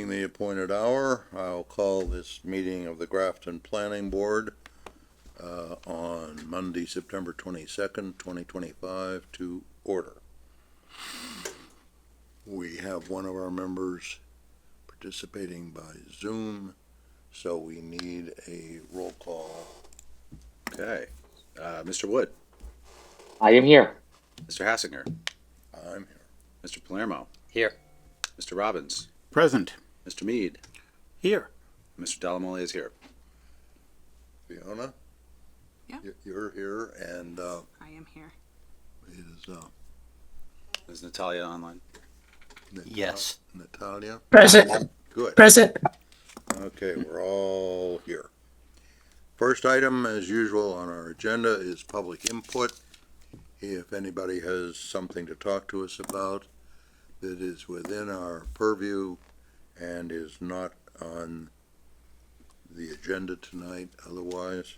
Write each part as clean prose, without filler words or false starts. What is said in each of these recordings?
Being the appointed hour, I'll call this meeting of the Grafton Planning Board on Monday, September 22nd, 2025 to order. We have one of our members participating by Zoom, so we need a roll call. Okay. Mr. Wood, I am here. Mr. Hassinger, I'm here. Mr. Palermo, Here. Mr. Robbins, Present. Mr. Mead, Here. Mr. Delamole is here. Fiona? Yeah. You're here, and I am here. it is Is Natalia online? Yes. Natalia? Present. Good. Present. Okay, we're all here. First item, as usual, on our agenda is public input. If anybody has something to talk to us about that is within our purview and is not on the agenda tonight, otherwise,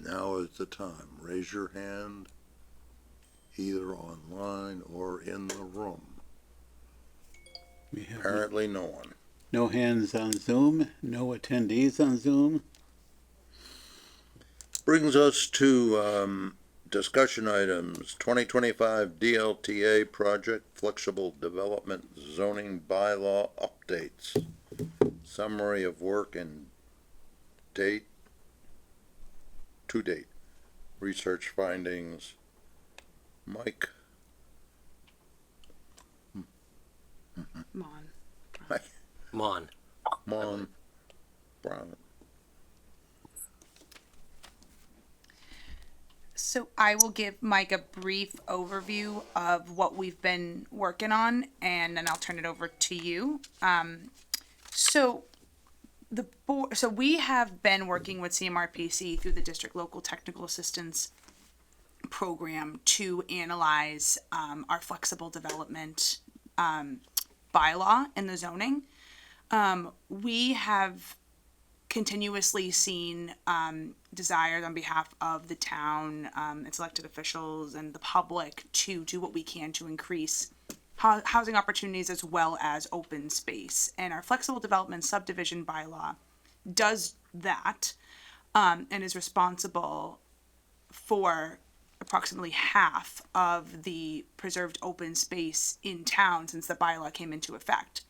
now is the time. Raise your hand, either online or in the room. We have Apparently no one. no hands on Zoom, no attendees on Zoom. Brings us to discussion items, 2025 DLTA project, flexible development zoning bylaw updates, summary of work and date, to date, research findings. Mike, Mon. Mon. Mon, Brown. So I will give Mike a brief overview of what we've been working on, and then I'll turn it over to you. So the board, so we have been working with CMRPC through the District Local Technical Assistance Program to analyze our flexible development bylaw in the zoning. We have continuously seen desires on behalf of the town, its elected officials, and the public to do what we can to increase housing opportunities as well as open space. And our flexible development subdivision bylaw does that, and is responsible for approximately half of the preserved open space in town since the bylaw came into effect.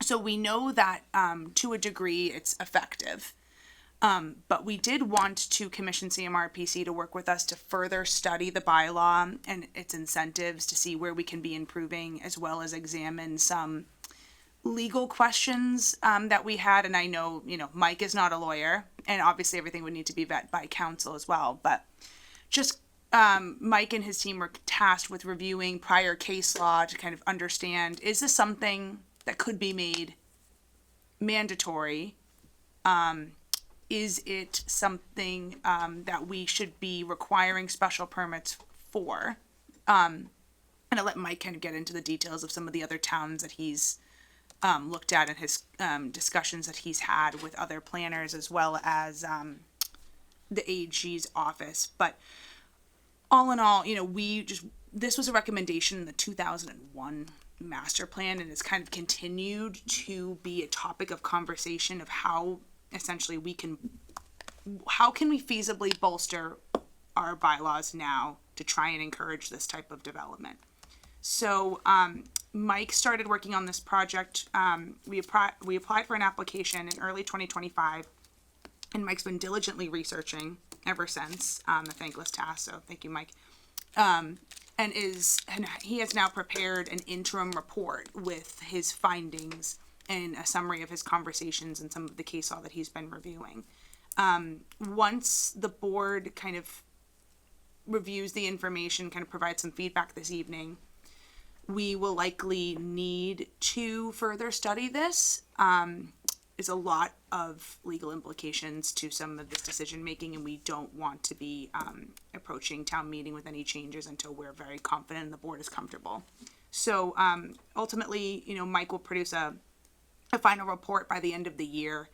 So we know that to a degree it's effective. But we did want to commission CMRPC to work with us to further study the bylaw and its incentives to see where we can be improving, as well as examine some legal questions that we had. And I know, Mike is not a lawyer, and obviously everything would need to be vetted by counsel as well. But just Mike and his team were tasked with reviewing prior case law to kind of understand, is this something that could be made mandatory? Is it something that we should be requiring special permits for? And I'll let Mike kind of get into the details of some of the other towns that he's looked at in his discussions that he's had with other planners, as well as the AG's office. But all in all, this was a recommendation in the 2001 master plan, and it's kind of continued to be a topic of conversation of how essentially how can we feasibly bolster our bylaws now to try and encourage this type of development. So Mike started working on this project. We applied for an application in early 2025, and Mike's been diligently researching ever since, a thankless task, so thank you, Mike. And he has now prepared an interim report with his findings and a summary of his conversations and some of the case law that he's been reviewing. Once the board kind of reviews the information, kind of provides some feedback this evening, we will likely need to further study this. There's a lot of legal implications to some of this decision making, and we don't want to be approaching town meeting with any changes until we're very confident and the board is comfortable. So ultimately, Mike will produce a final report by the end of the year,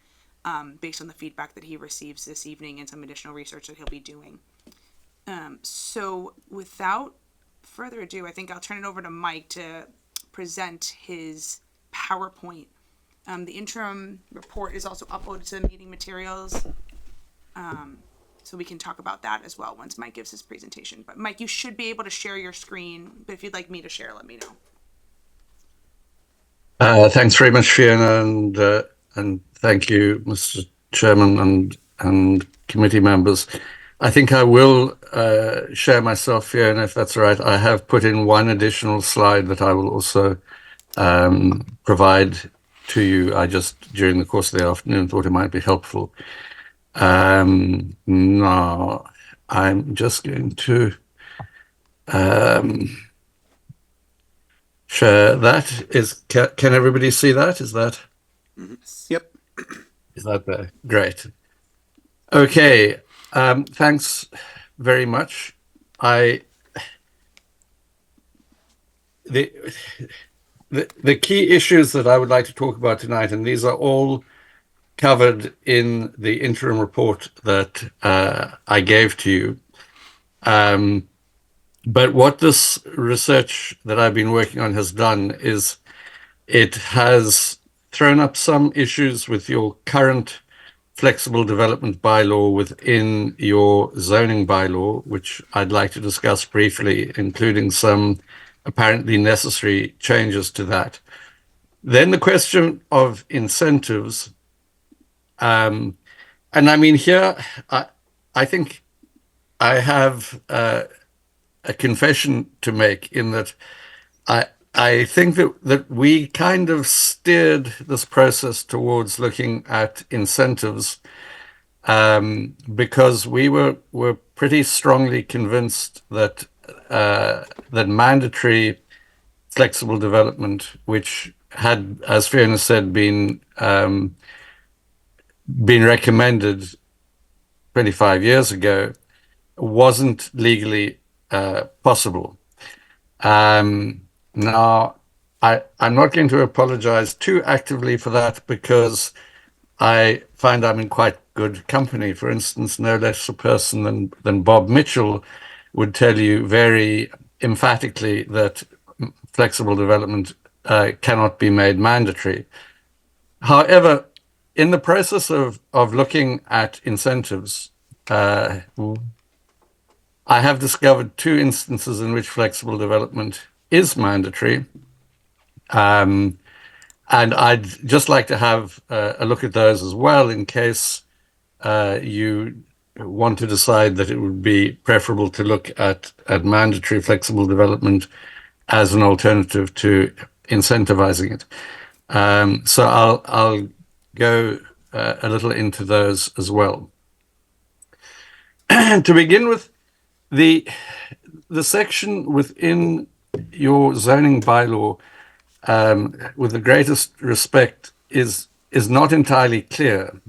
based on the feedback that he receives this evening and some additional research that he'll be doing. So without further ado, I think I'll turn it over to Mike to present his PowerPoint The interim report is also uploaded to the meeting materials. So we can talk about that as well once Mike gives his presentation. But Mike, you should be able to share your screen, but if you'd like me to share, let me know. Thanks very much, Fiona, and thank you, Mr. Chairman and committee members. I think I will share myself, Fiona, if that's all right. I have put in one additional slide that I will also provide to you. I just, during the course of the afternoon, thought it might be helpful. Now, I'm just going to share that. Can everybody see that? Is that? Yep. Is that there? Great. Okay. Thanks very much. The key issues that I would like to talk about tonight, and these are all covered in the interim report that I gave to you. But what this research that I've been working on has done is it has thrown up some issues with your current flexible development bylaw within your zoning bylaw, which I'd like to discuss briefly, including some apparently necessary changes to that. Then the question of incentives. And I mean, here, I think I have a confession to make in that I think that we kind of steered this process towards looking at incentives because we were pretty strongly convinced that that mandatory flexible development, which had, as Fiona said, been recommended 25 years ago, wasn't legally possible. Now, I'm not going to apologize too actively for that because I find I'm in quite good company. For instance, no less a person than Bob Mitchell would tell you very emphatically that flexible development cannot be made mandatory. However, in the process of looking at incentives, I have discovered two instances in which flexible development is mandatory. And I'd just like to have a look at those as well in case you want to decide that it would be preferable to look at mandatory flexible development as an alternative to incentivizing it. So I'll go a little into those as well. To begin with, the section within your zoning bylaw, with the greatest respect, is not entirely clear.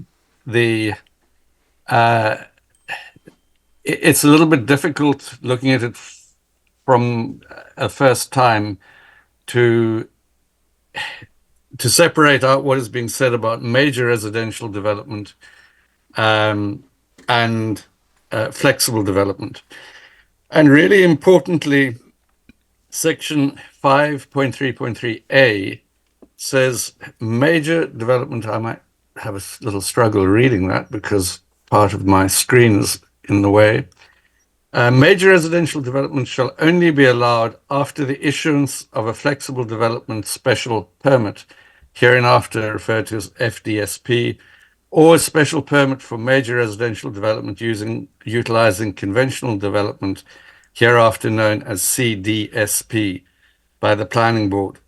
It's a little bit difficult looking at it from a first time to separate out what is being said about major residential development and flexible development. And really importantly, section 5.3.3a says major development. I might have a little struggle reading that because part of my screen is in the way. Major residential development shall only be allowed after the issuance of a flexible development special permit, hereinafter referred to as FDSP, or a special permit for major residential development utilizing conventional development, hereafter known as CDSP, by the planning board.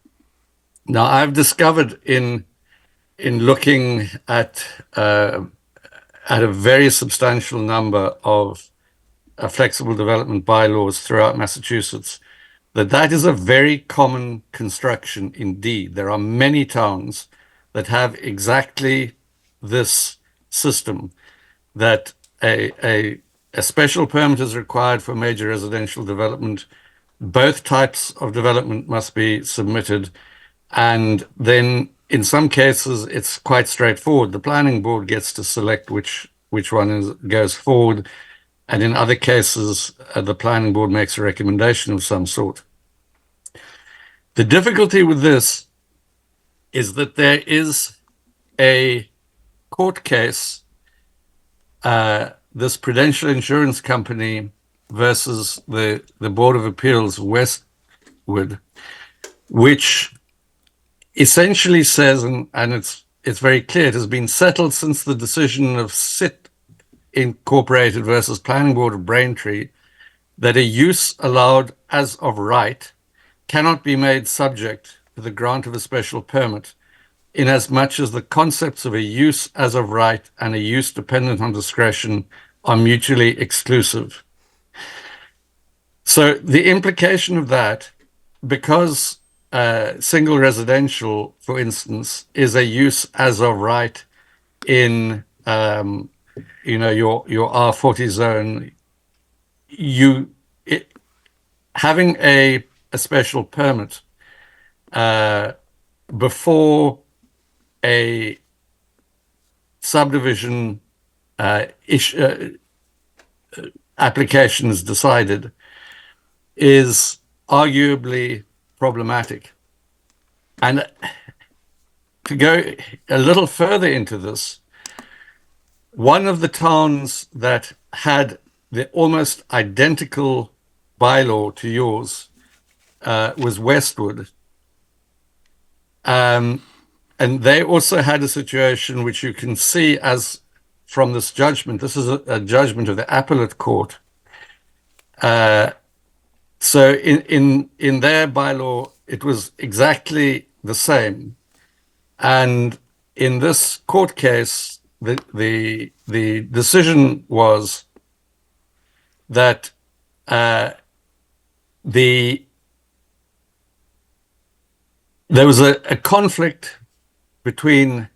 Now, I've discovered in looking at a very substantial number of flexible development bylaws throughout Massachusetts that is a very common construction indeed. There are many towns that have exactly this system, that a special permit is required for major residential development. Both types of development must be submitted. And then in some cases, it's quite straightforward. The planning board gets to select which one goes forward. And in other cases, the planning board makes a recommendation of some sort. The difficulty with this is that there is a court case, this Prudential Insurance Company versus the Board of Appeals Westwood, which essentially says, and it's very clear, it has been settled since the decision of SIT Incorporated versus Planning Board of Braintree, that a use allowed as of right cannot be made subject to the grant of a special permit, inasmuch as the concepts of a use as of right and a use dependent on discretion are mutually exclusive. So the implication of that, because single residential, for instance, is a use as of right in your R40 zone, having a special permit before a subdivision application is decided is arguably problematic. And to go a little further into this, one of the towns that had the almost identical bylaw to yours was Westwood. And they also had a situation which you can see as from this judgment. This is a judgment of the appellate court. So in their bylaw, it was exactly the same. And in this court case, the decision was that there was a conflict between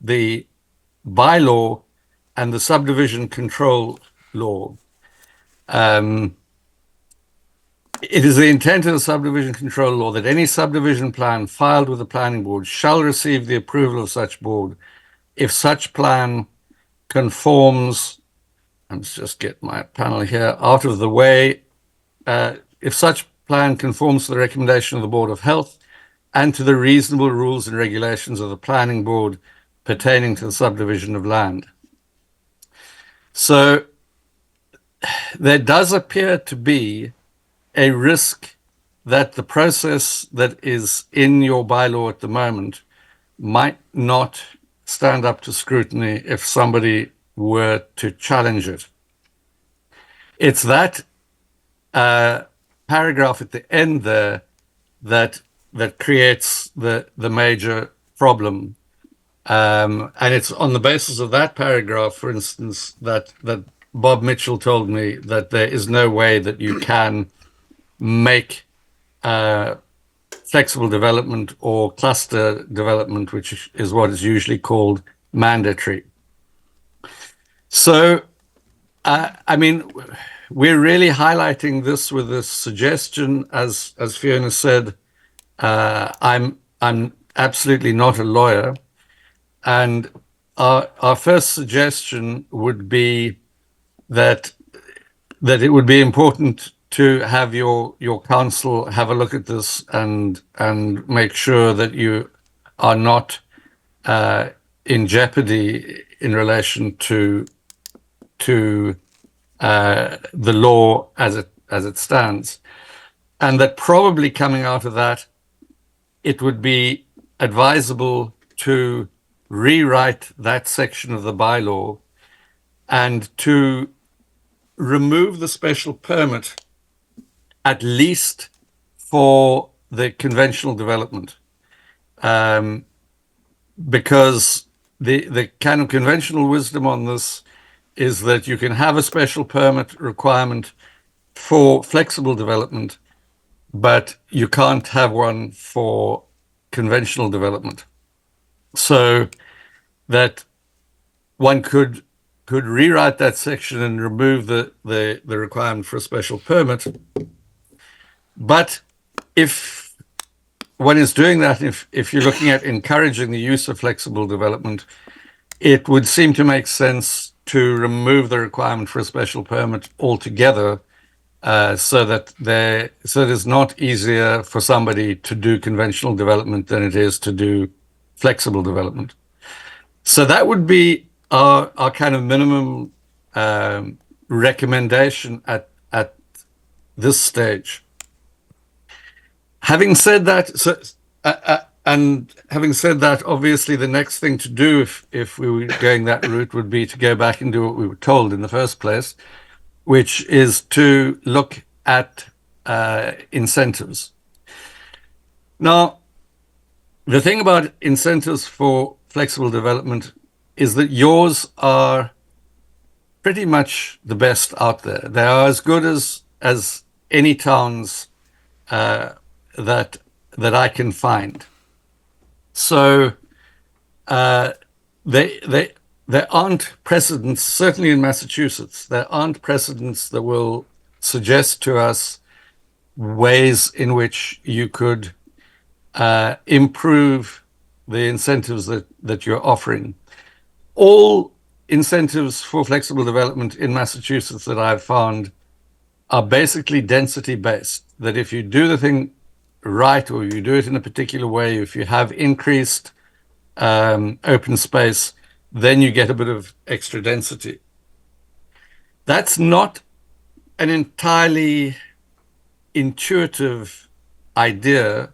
the bylaw and the subdivision control law. It is the intent of the subdivision control law that any subdivision plan filed with the planning board shall receive the approval of such board if such plan conforms, let's just get my panel here out of the way, if such plan conforms to the recommendation of the Board of Health and to the reasonable rules and regulations of the planning board pertaining to the subdivision of land. So there does appear to be a risk that the process that is in your bylaw at the moment might not stand up to scrutiny if somebody were to challenge it. It's that paragraph at the end there that creates the major problem. And it's on the basis of that paragraph, for instance, that Bob Mitchell told me that there is no way that you can make flexible development or cluster development, which is what is usually called mandatory. So, I mean, we're really highlighting this with this suggestion, as Fiona said. I'm absolutely not a lawyer, and our first suggestion would be that it would be important to have your counsel have a look at this and make sure that you are not in jeopardy in relation to the law as it stands, and that probably coming out of that, it would be advisable to rewrite that section of the bylaw and to remove the special permit, at least for the conventional development, because the kind of conventional wisdom on this is that you can have a special permit requirement for flexible development, but you can't have one for conventional development. So that one could rewrite that section and remove the requirement for a special permit. But if one is doing that, if you're looking at encouraging the use of flexible development, it would seem to make sense to remove the requirement for a special permit altogether, so that it's not easier for somebody to do conventional development than it is to do flexible development. So that would be our kind of minimum recommendation at this stage. Having said that, and having said that, obviously the next thing to do if we were going that route would be to go back and do what we were told in the first place, which is to look at incentives. Now, the thing about incentives for flexible development is that yours are pretty much the best out there. They are as good as any towns that I can find. So there aren't precedents, certainly in Massachusetts, there aren't precedents that will suggest to us ways in which you could improve the incentives that you're offering. All incentives for flexible development in Massachusetts that I've found are basically density based, that if you do the thing right, or you do it in a particular way, if you have increased open space, then you get a bit of extra density. That's not an entirely intuitive idea,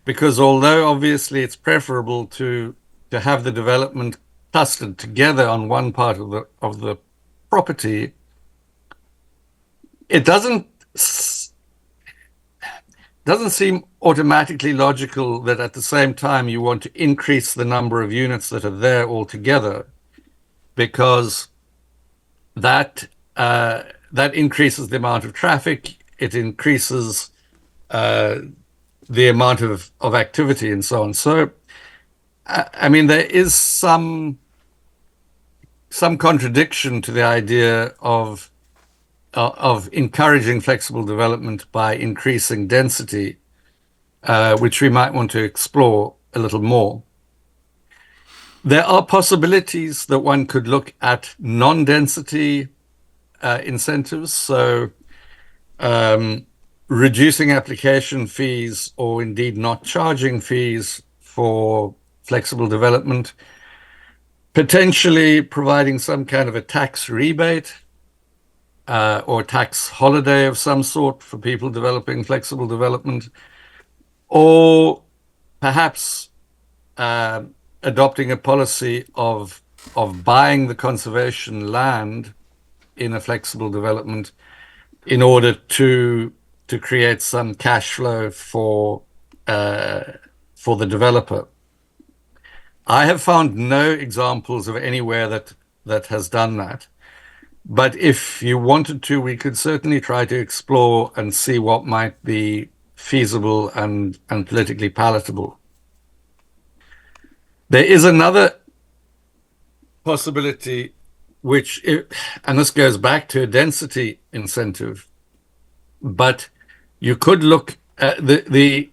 because although obviously it's preferable to have the development clustered together on one part of the property, it doesn't seem automatically logical that at the same time you want to increase the number of units that are there altogether, because that increases the amount of traffic, it increases the amount of activity and so on. So, I mean, there is some contradiction to the idea of encouraging flexible development by increasing density, which we might want to explore a little more. There are possibilities that one could look at non-density incentives, so reducing application fees, or indeed not charging fees for flexible development, potentially providing some kind of a tax rebate or tax holiday of some sort for people developing flexible development, or perhaps adopting a policy of buying the conservation land in a flexible development in order to create some cash flow for the developer. I have found no examples of anywhere that has done that. But if you wanted to, we could certainly try to explore and see what might be feasible and politically palatable. There is another possibility, and this goes back to a density incentive, but you could look at the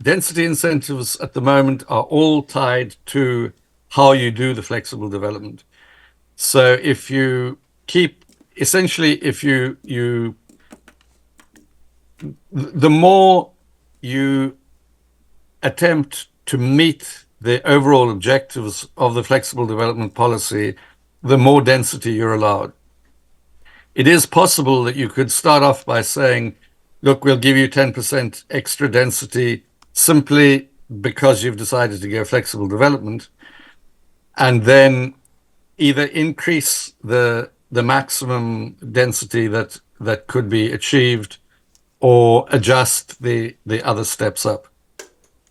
density incentives at the moment are all tied to how you do the flexible development. So if you keep, essentially, if the more you attempt to meet the overall objectives of the flexible development policy, the more density you're allowed. It is possible that you could start off by saying, look, we'll give you 10% extra density simply because you've decided to go flexible development, and then either increase the maximum density that could be achieved, or adjust the other steps up.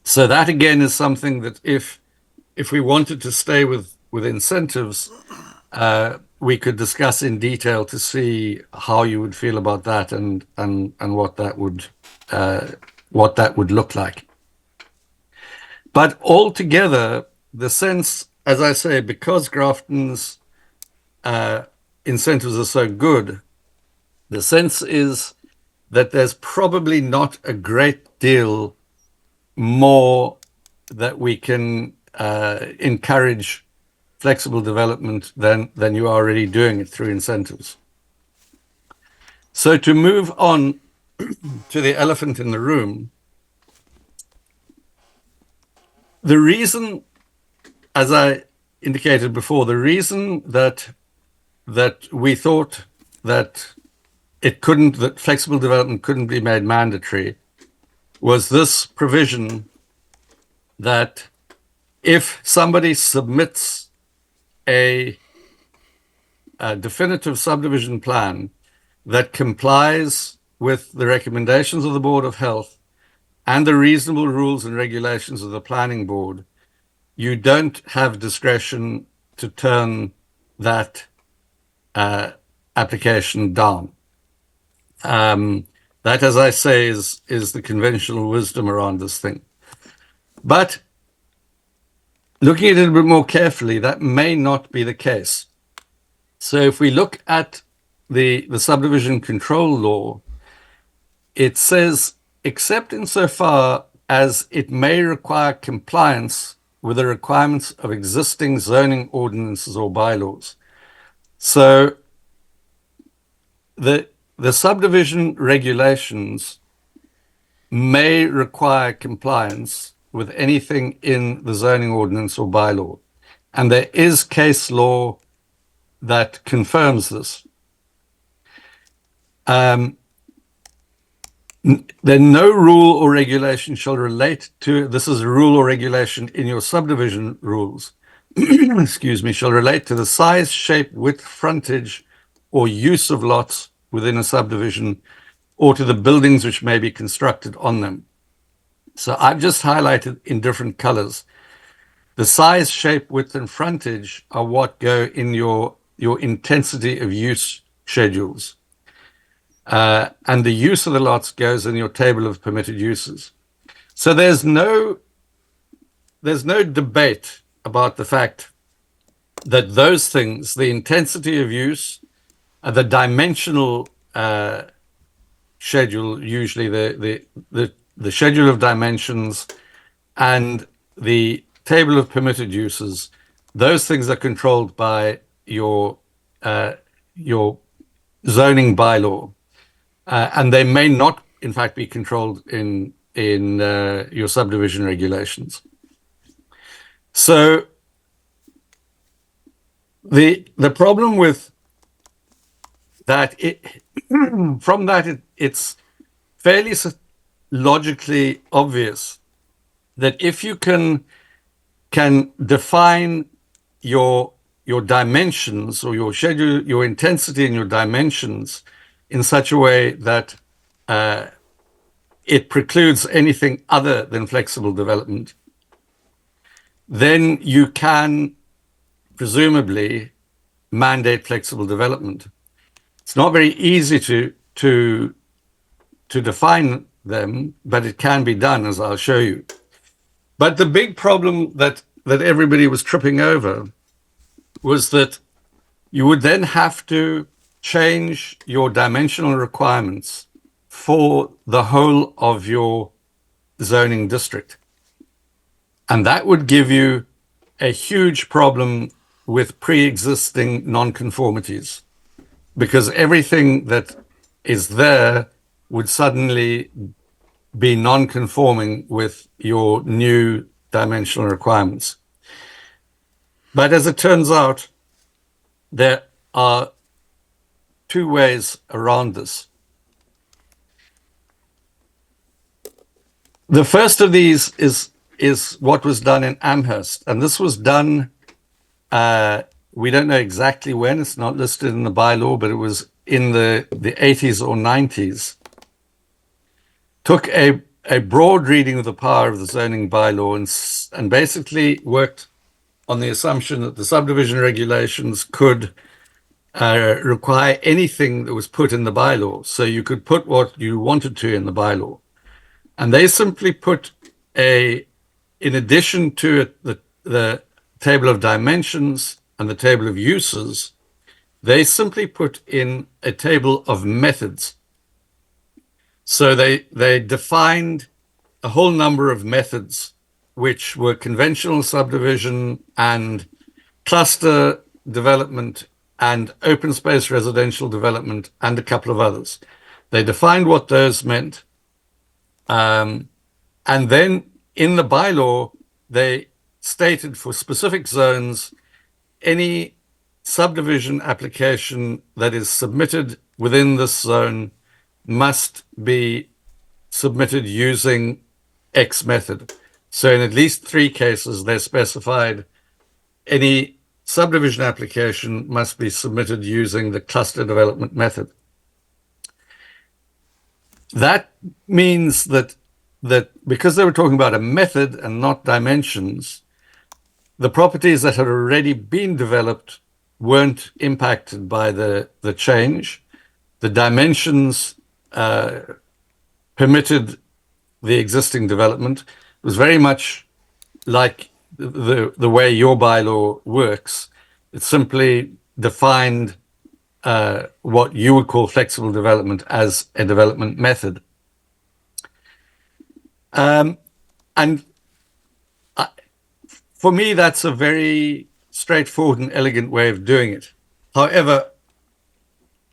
So that again is something that if we wanted to stay with incentives, we could discuss in detail to see how you would feel about that and what that would look like. But altogether, the sense, as I say, because Grafton's incentives are so good, the sense is that there's probably not a great deal more that we can encourage flexible development than you are already doing it through incentives. So to move on to the elephant in the room, the reason, as I indicated before, the reason that we thought that that flexible development couldn't be made mandatory was this provision that if somebody submits a definitive subdivision plan that complies with the recommendations of the Board of Health and the reasonable rules and regulations of the Planning Board, you don't have discretion to turn that application down. That, as I say, is the conventional wisdom around this thing. But looking at it a bit more carefully, that may not be the case. So if we look at the subdivision control law, it says, except insofar as it may require compliance with the requirements of existing zoning ordinances or bylaws. So the subdivision regulations may require compliance with anything in the zoning ordinance or bylaw. And there is case law that confirms this. No rule or regulation shall relate to, this is a rule or regulation in your subdivision rules, excuse me, shall relate to the size, shape, width, frontage, or use of lots within a subdivision, or to the buildings which may be constructed on them. So I've just highlighted in different colors. The size, shape, width, and frontage are what go in your intensity of use schedules. And the use of the lots goes in your table of permitted uses. So there's no debate about the fact that those things, the intensity of use, the dimensional schedule, usually the schedule of dimensions and the table of permitted uses, those things are controlled by your zoning bylaw. And they may not, in fact, be controlled in your subdivision regulations. So the problem with that, it's fairly logically obvious that if you can define your dimensions or your schedule, your intensity and your dimensions in such a way that it precludes anything other than flexible development, then you can presumably mandate flexible development. It's not very easy to define them, but it can be done, as I'll show you. But the big problem that everybody was tripping over was that you would then have to change your dimensional requirements for the whole of your zoning district. And that would give you a huge problem with pre-existing nonconformities, because everything that is there would suddenly be non-conforming with your new dimensional requirements. But as it turns out, there are two ways around this. The first of these is what was done in Amherst, and this was done, we don't know exactly when, it's not listed in the bylaw, but it was in the 80s or 90s. Took a broad reading of the power of the zoning bylaw and basically worked on the assumption that the subdivision regulations could require anything that was put in the bylaw. So you could put what you wanted to in the bylaw. And they simply put in addition to the table of dimensions and the table of uses, they simply put in a table of methods. So they defined a whole number of methods, which were conventional subdivision and cluster development and open space residential development and a couple of others. They defined what those meant. And then in the bylaw, they stated for specific zones any subdivision application that is submitted within this zone must be submitted using X method. So in at least 3 cases, they specified any subdivision application must be submitted using the cluster development method. That means that because they were talking about a method and not dimensions, the properties that had already been developed weren't impacted by the change. The dimensions permitted the existing development. It was very much like the way your bylaw works. It simply defined what you would call flexible development as a development method. And for me, that's a very straightforward and elegant way of doing it. However,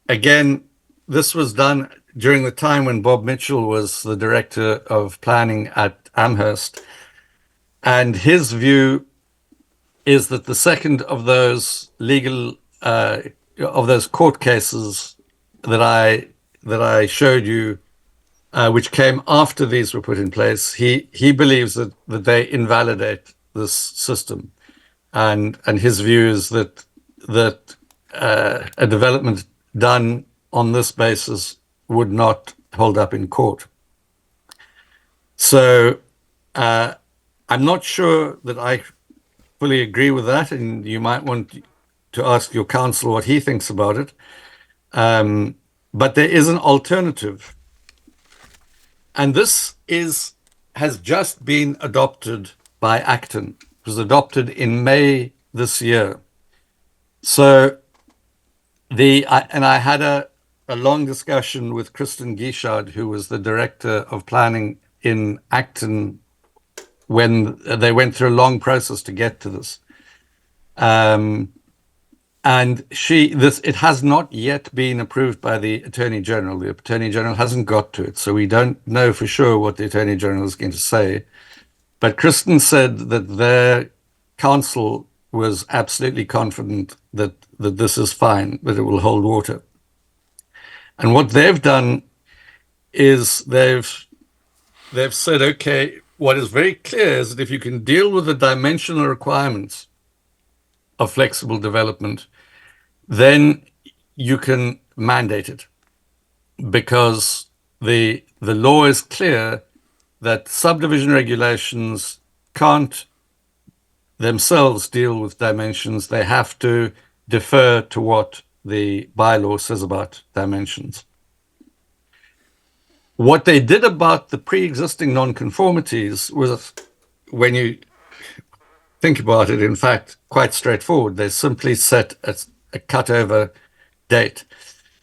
again, this was done during the time when Bob Mitchell was the director of planning at Amherst. And his view is that the second of those of those court cases that I showed you, which came after these were put in place, he believes that they invalidate this system, and his view is that a development done on this basis would not hold up in court. So I'm not sure that I fully agree with that, and you might want to ask your counsel what he thinks about it. But there is an alternative, and this has just been adopted by Acton. It was adopted in May this year. So I had a long discussion with Kristen Guichard, who was the director of planning in Acton when they went through a long process to get to this. And it has not yet been approved by the Attorney General. The Attorney General hasn't got to it, so we don't know for sure what the Attorney General is going to say. But Kristen said that their counsel was absolutely confident that this is fine, that it will hold water. And what they've done is they've said, okay, what is very clear is that if you can deal with the dimensional requirements of flexible development, then you can mandate it, because the law is clear that subdivision regulations can't themselves deal with dimensions. They have to defer to what the bylaw says about dimensions. What they did about the pre-existing nonconformities was, when you think about it, in fact, quite straightforward. They simply set a cutover date.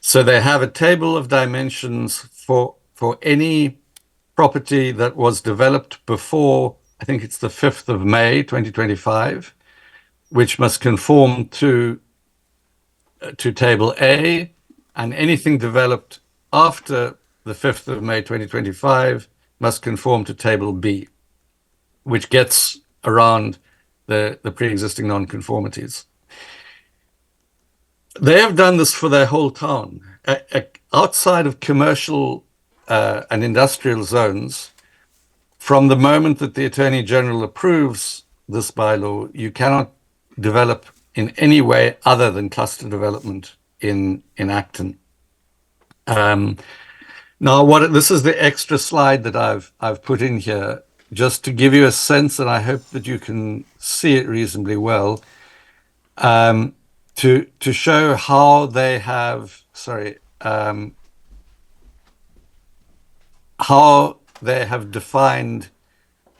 So they have a table of dimensions for any property that was developed before, I think it's the 5th of May, 2025, which must conform to table A, and anything developed after the 5th of May, 2025 must conform to table B, which gets around the pre-existing nonconformities. They have done this for their whole town. Outside of commercial and industrial zones, from the moment that the Attorney General approves this bylaw, you cannot develop in any way other than cluster development in Acton. Now, this is the extra slide that I've put in here, just to give you a sense, and I hope that you can see it reasonably well, to show how they have, how they have defined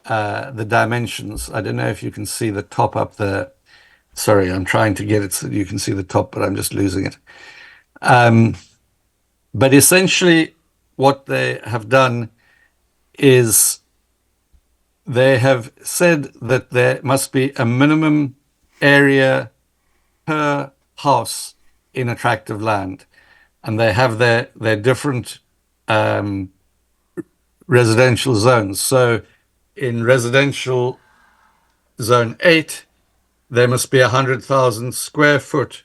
the dimensions. I don't know if you can see the top up there. Sorry, I'm trying to get it so that you can see the top, but I'm just losing it. But essentially, what they have done is they have said that there must be a minimum area per house in a tract of land, and they have their different residential zones. So in residential zone 8, there must be 100,000 square foot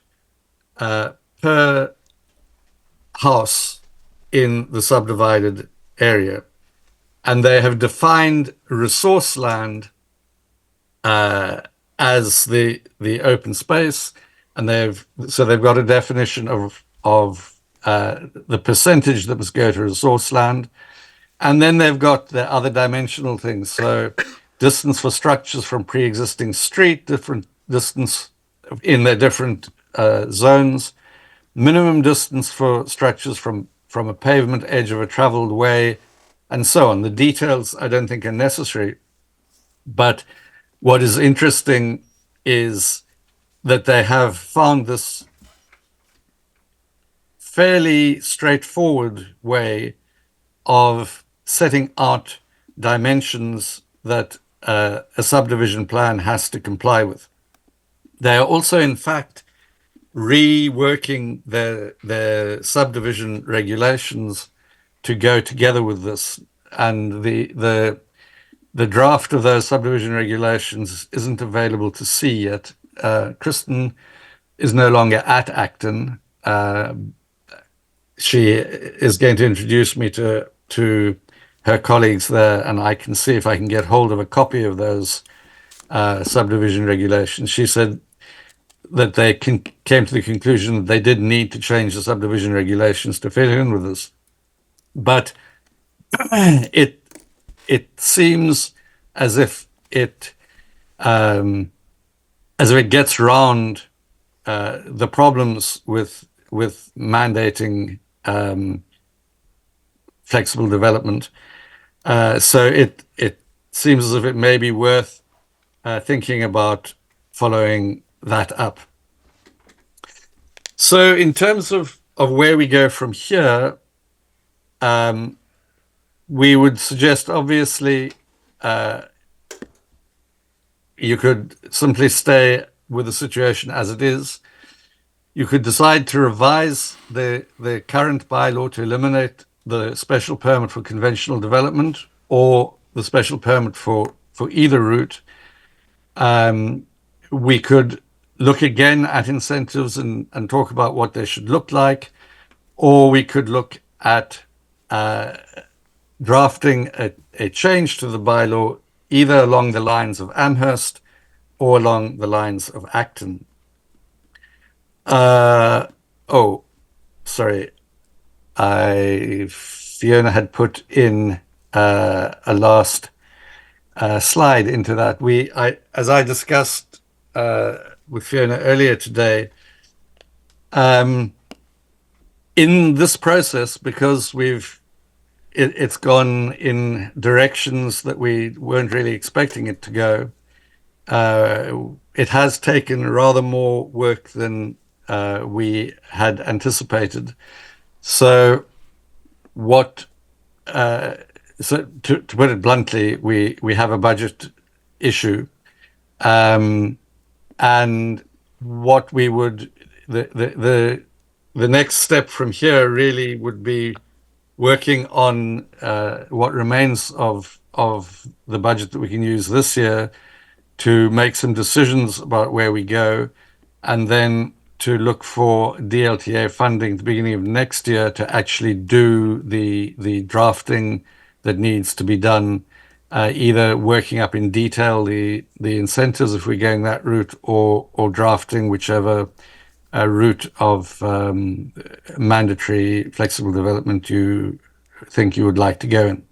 per house in the subdivided area. And they have defined resource land as the open space, and they've got a definition of the percentage that must go to resource land, and then they've got the other dimensional things. So distance for structures from pre-existing street, different distance in their different zones, minimum distance for structures from a pavement edge of a traveled way, and so on. The details I don't think are necessary, but what is interesting is that they have found this fairly straightforward way of setting out dimensions that a subdivision plan has to comply with. They are also, in fact, reworking their subdivision regulations to go together with this. And the draft of those subdivision regulations isn't available to see yet. Kristen is no longer at Acton. She is going to introduce me to her colleagues there, and I can see if I can get hold of a copy of those subdivision regulations. She said that they came to the conclusion that they did need to change the subdivision regulations to fit in with this. But it seems as if it gets round the problems with mandating flexible development. So it seems as if it may be worth thinking about following that up. So in terms of where we go from here, we would suggest, obviously, you could simply stay with the situation as it is. You could decide to revise the current bylaw to eliminate the special permit for conventional development or the special permit for either route. We could look again at incentives and talk about what they should look like, or we could look at drafting a change to the bylaw either along the lines of Amherst or along the lines of Acton. Fiona had put in a last slide into that. As I discussed with Fiona earlier today, in this process, because it's gone in directions that we weren't really expecting it to go, it has taken rather more work than we had anticipated. So so to put it bluntly, we have a budget issue, and what we would the next step from here really would be working on what remains of the budget that we can use this year to make some decisions about where we go, and then to look for DLTA funding at the beginning of next year to actually do the drafting that needs to be done, either working up in detail the incentives if we're going that route, or drafting whichever route of mandatory flexible development you think you would like to go in.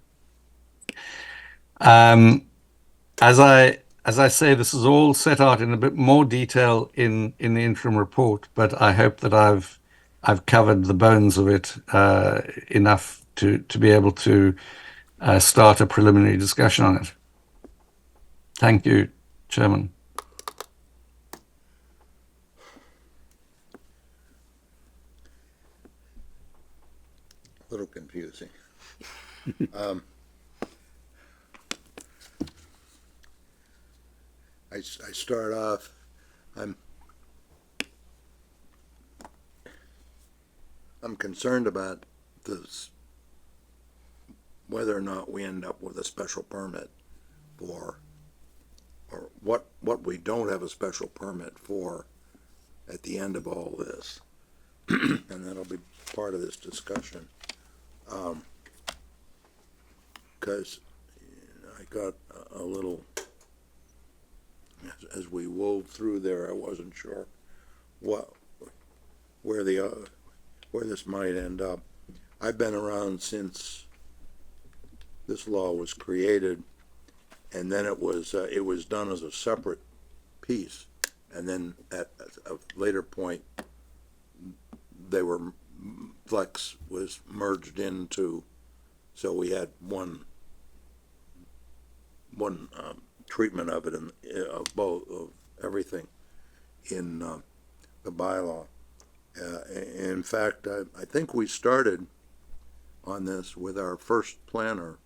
As I say, this is all set out in a bit more detail in the interim report, but I hope that I've covered the bones of it enough to be able to start a preliminary discussion on it. Thank you, Chairman. A little confusing. I start off, I'm concerned about this, whether or not we end up with a special permit for or what we don't have a special permit for at the end of all this. And that'll be part of this discussion. Because I got a little, as we wove through there, I wasn't sure where this might end up. I've been around since this law was created, and then it was done as a separate piece, and then at a later point, Flex was merged into, so we had one treatment of it, of both, of everything in the bylaw. In fact, I think we started on this with our first planner,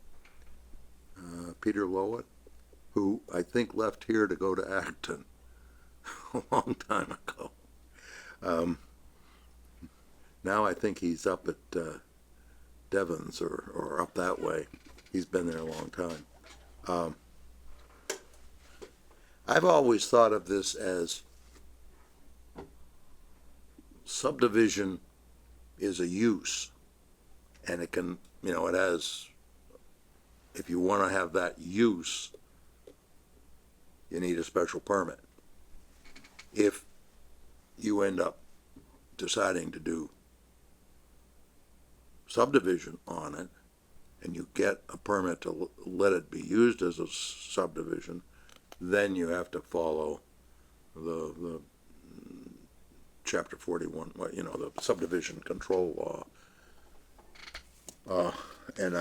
Peter Lowett, who I think left here to go to Acton a long time ago. Now I think he's up at Devon's or up that way. He's been there a long time. I've always thought of this as subdivision is a use, and it can, it has, if you want to have that use, you need a special permit. If you end up deciding to do subdivision on it, and you get a permit to let it be used as a subdivision, then you have to follow the Chapter 41, the subdivision control law. And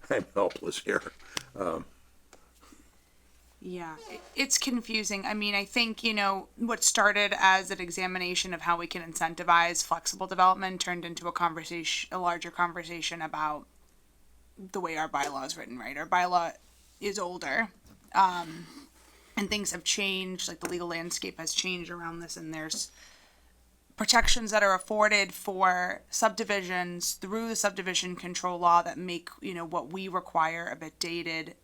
I'm helpless here. Yeah, it's confusing. I mean, I think, what started as an examination of how we can incentivize flexible development turned into a larger conversation about the way our bylaw is written, right? Our bylaw is older, and things have changed, like the legal landscape has changed around this, and there's protections that are afforded for subdivisions through the subdivision control law that make, what we require a bit dated.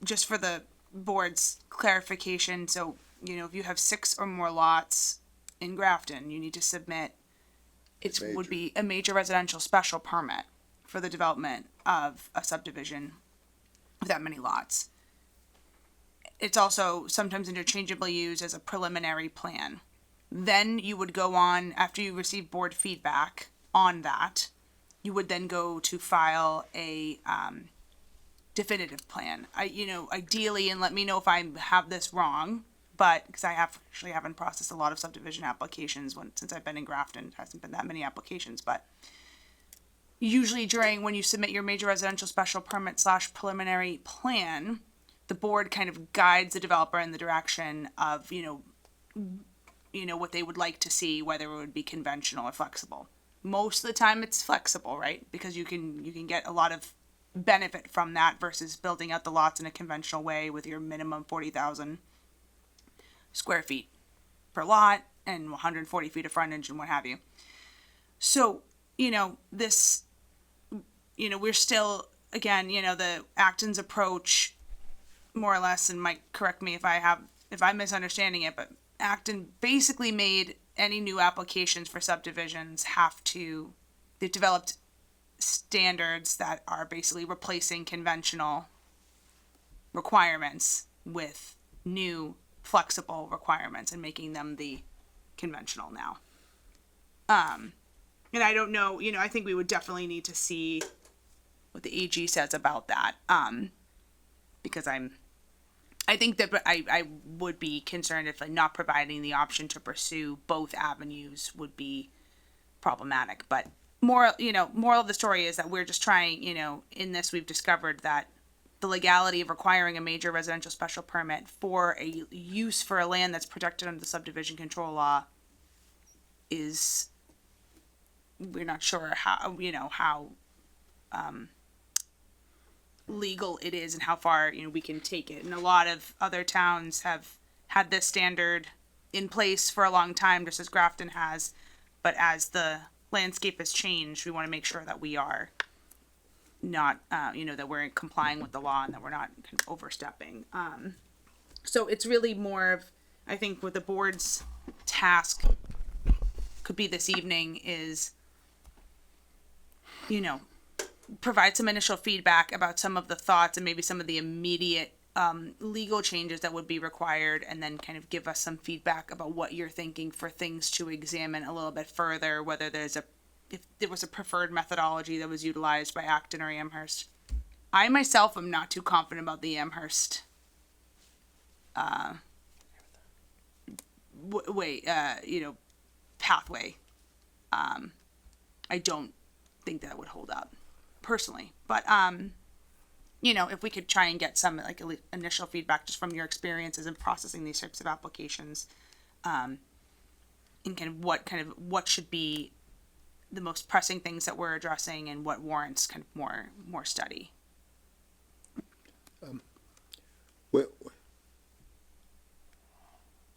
Just for the board's clarification, so, if you have 6 or more lots in Grafton, you need to submit, would be a major residential special permit for the development of a subdivision with that many lots. It's also sometimes interchangeably used as a preliminary plan. Then you would go on, after you receive board feedback on that, you would then go to file a, definitive plan. Ideally, and let me know if I have this wrong, but because I haven't processed a lot of subdivision applications since I've been in Grafton, it hasn't been that many applications, but usually when you submit your major residential special permit / preliminary plan, the board kind of guides the developer in the direction of, what they would like to see, whether it would be conventional or flexible. Most of the time it's flexible, right? Because you can get a lot of benefit from that versus building out the lots in a conventional way with your minimum 40,000 square feet per lot and 140 feet of frontage and what have you. So, this, we're still, again, the Acton's approach, more or less, and Mike, correct me if I'm misunderstanding it, but Acton basically made any new applications for subdivisions they've developed standards that are basically replacing conventional requirements with new flexible requirements and making them the conventional now. And I don't know, I think we would definitely need to see what the AG says about that. Because I think that I would be concerned if not providing the option to pursue both avenues would be problematic. But moral of the story is that we're just trying, in this we've discovered that the legality of requiring a major residential special permit for a use for a land that's protected under the subdivision control law is, we're not sure how legal it is and how far, we can take it. And a lot of other towns have had this standard in place for a long time, just as Grafton has, but as the landscape has changed, we want to make sure that we are not, that we're complying with the law and that we're not kind of overstepping. So it's really more of, I think what the board's task could be this evening is, provide some initial feedback about some of the thoughts and maybe some of the immediate legal changes that would be required, and then kind of give us some feedback about what you're thinking for things to examine a little bit further, whether if there was a preferred methodology that was utilized by Acton or Amherst. I myself am not too confident about the Amherst pathway. I don't think that would hold up personally, but if we could try and get some like initial feedback just from your experiences in processing these types of applications, and kind of what should be the most pressing things that we're addressing and what warrants kind of more study. Well,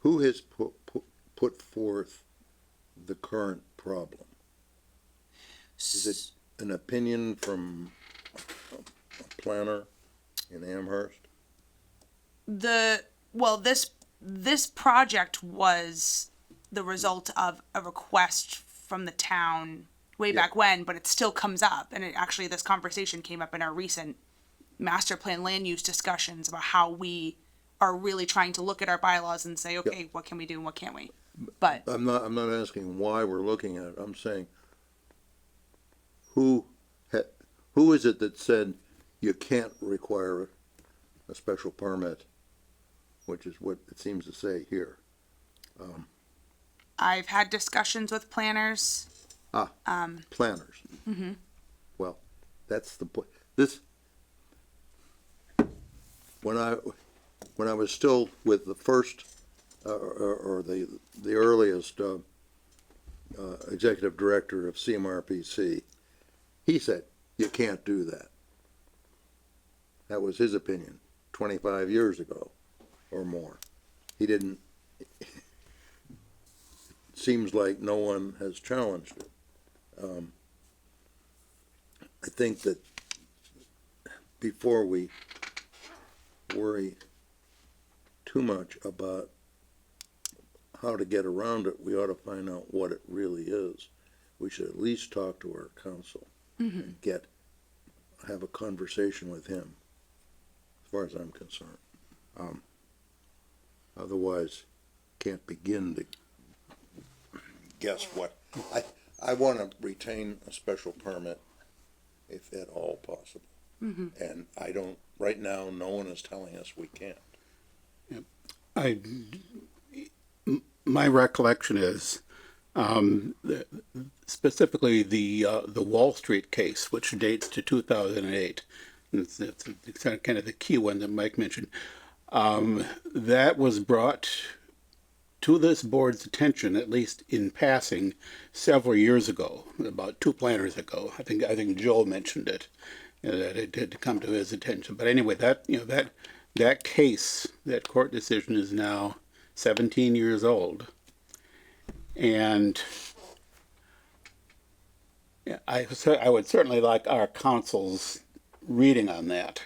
who has put forth the current problem? Is it an opinion from a planner in Amherst? This project was the result of a request from the town way back when, but it still comes up, and this conversation came up in our recent master plan land use discussions about how we are really trying to look at our bylaws and say, okay, what can we do and what can't we? But I'm not asking why we're looking at it. I'm saying, who is it that said you can't require a special permit, which is what it seems to say here? I've had discussions with planners. Planners. Mm-hmm. Well, that's the point. When I was still with the first, or the earliest executive director of CMRPC, he said, you can't do that. That was his opinion 25 years ago or more. He didn't, seems like no one has challenged it. I think that before we worry too much about how to get around it, we ought to find out what it really is. We should at least talk to our council and have a conversation with him, as far as I'm concerned. Otherwise, can't begin to guess what. I want to retain a special permit if at all possible. And I don't, right now, no one is telling us we can't. My recollection is, specifically the Wall Street case, which dates to 2008. It's kind of the key one that Mike mentioned. That was brought to this board's attention, at least in passing, several years ago, about two planners ago. I think Joel mentioned it, that it had come to his attention. But anyway, that case, that court decision is now 17 years old. And I would certainly like our council's reading on that.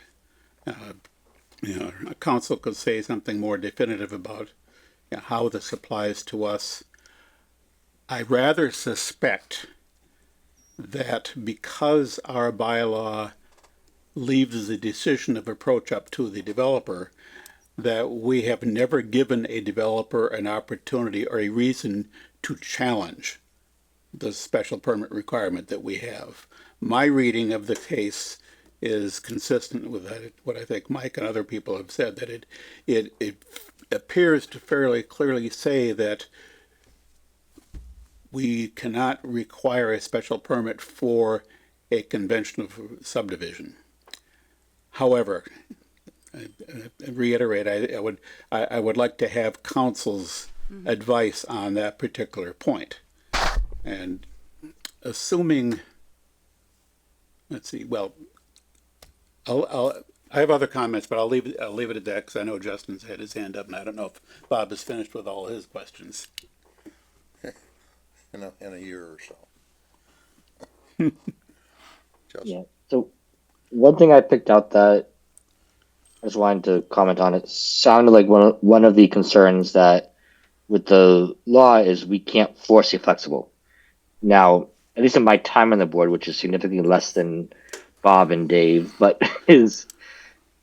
A council could say something more definitive about how this applies to us. I rather suspect that because our bylaw leaves the decision of approach up to the developer, that we have never given a developer an opportunity or a reason to challenge the special permit requirement that we have. My reading of the case is consistent with that, what I think Mike and other people have said, that it appears to fairly clearly say that we cannot require a special permit for a conventional subdivision. However, I reiterate, I would like to have council's advice on that particular point. And assuming, let's see, well, I have other comments, but I'll leave it at that, because I know Justin's had his hand up, and I don't know if Bob is finished with all his questions. In a year or so. Yeah. So one thing I picked out that I just wanted to comment on, it sounded like one of the concerns that with the law is we can't force it flexible. Now, at least in my time on the board, which is significantly less than Bob and Dave, but is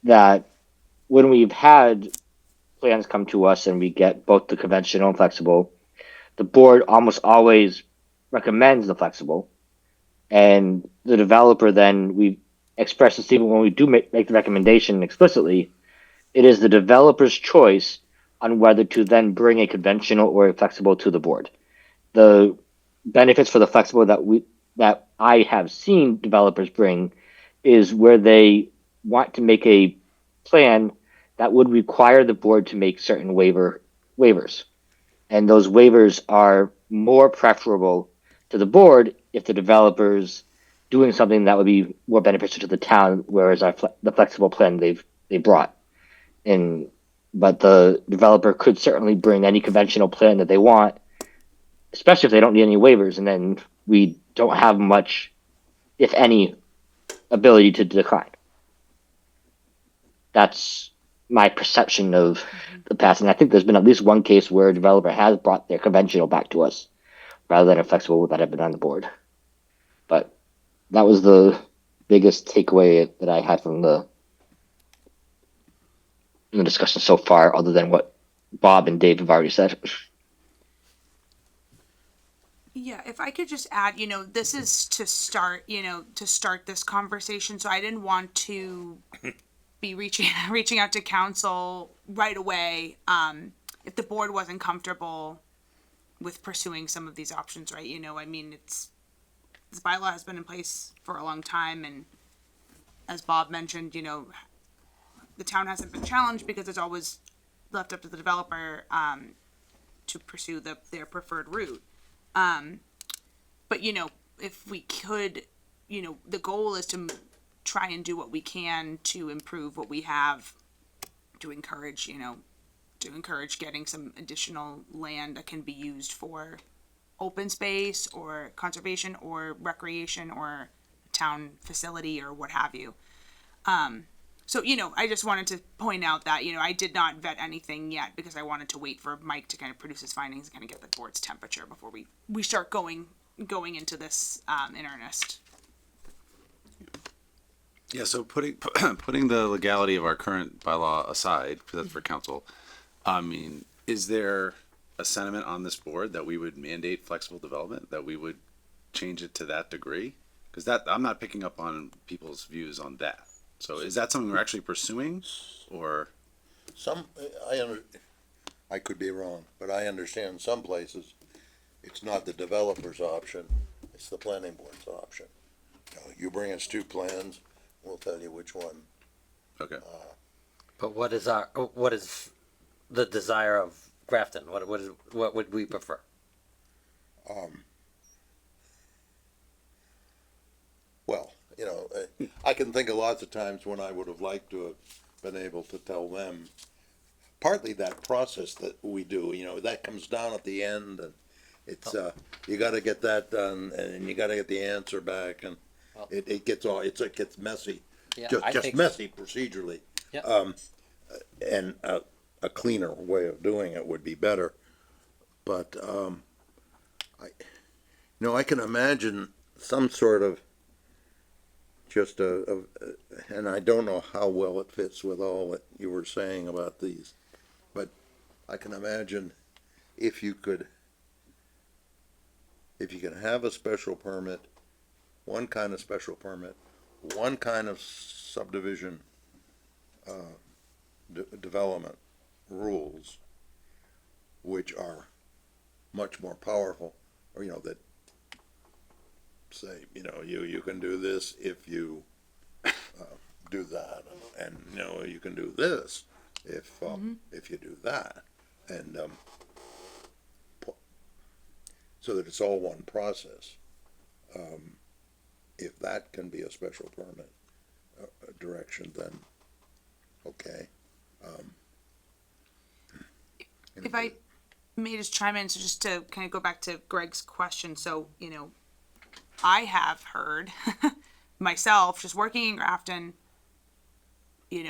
that when we've had plans come to us and we get both the conventional and flexible, the board almost always recommends the flexible, and the developer then we express this even when we do make the recommendation explicitly. It is the developer's choice on whether to then bring a conventional or a flexible to the board. The benefits for the flexible that I have seen developers bring is where they want to make a plan that would require the board to make certain waivers. And those waivers are more preferable to the board if the developer's doing something that would be more beneficial to the town, whereas the flexible plan they brought. But the developer could certainly bring any conventional plan that they want, especially if they don't need any waivers, and then we don't have much, if any, ability to decline. That's my perception of the past, and I think there's been at least one case where a developer has brought their conventional back to us rather than a flexible that had been on the board. But that was the biggest takeaway that I had from the discussion so far, other than what Bob and Dave have already said. Yeah, if I could just add, this is to start this conversation. So I didn't want to be reaching out to council right away. If the board wasn't comfortable with pursuing some of these options, right? This bylaw has been in place for a long time, and as Bob mentioned, the town hasn't been challenged because it's always left up to the developer to pursue their preferred route. But if we could, the goal is to try and do what we can to improve what we have, to encourage getting some additional land that can be used for open space or conservation or recreation or town facility or what have you. So, I just wanted to point out that, I did not vet anything yet because I wanted to wait for Mike to kind of produce his findings and kind of get the board's temperature before we start going into this in earnest. Yeah, so putting the legality of our current bylaw aside, that's for council, is there a sentiment on this board that we would mandate flexible development, that we would change it to that degree? Because I'm not picking up on people's views on that. So is that something we're actually pursuing, or? I could be wrong, but I understand some places, it's not the developer's option, it's the planning board's option. You bring us two plans, we'll tell you which one. Okay. But what is the desire of Grafton? What would we prefer? Well, I can think of lots of times when I would have liked to have been able to tell them, partly that process that we do, that comes down at the end, and it's, you gotta get that done, and you gotta get the answer back, and it gets messy. Yeah, Just messy procedurally. Yeah. And a cleaner way of doing it would be better. But, I can imagine some sort of just and I don't know how well it fits with all that you were saying about these, but I can imagine if you could have a special permit, one kind of special permit, one kind of subdivision development rules, which are much more powerful, or that say, you can do this if you do that, and you can do this if you do that, and so that it's all one process. If that can be a special permit direction, then okay. If I may just chime in, so just to kind of go back to Greg's question, so I have heard myself, just working in Grafton,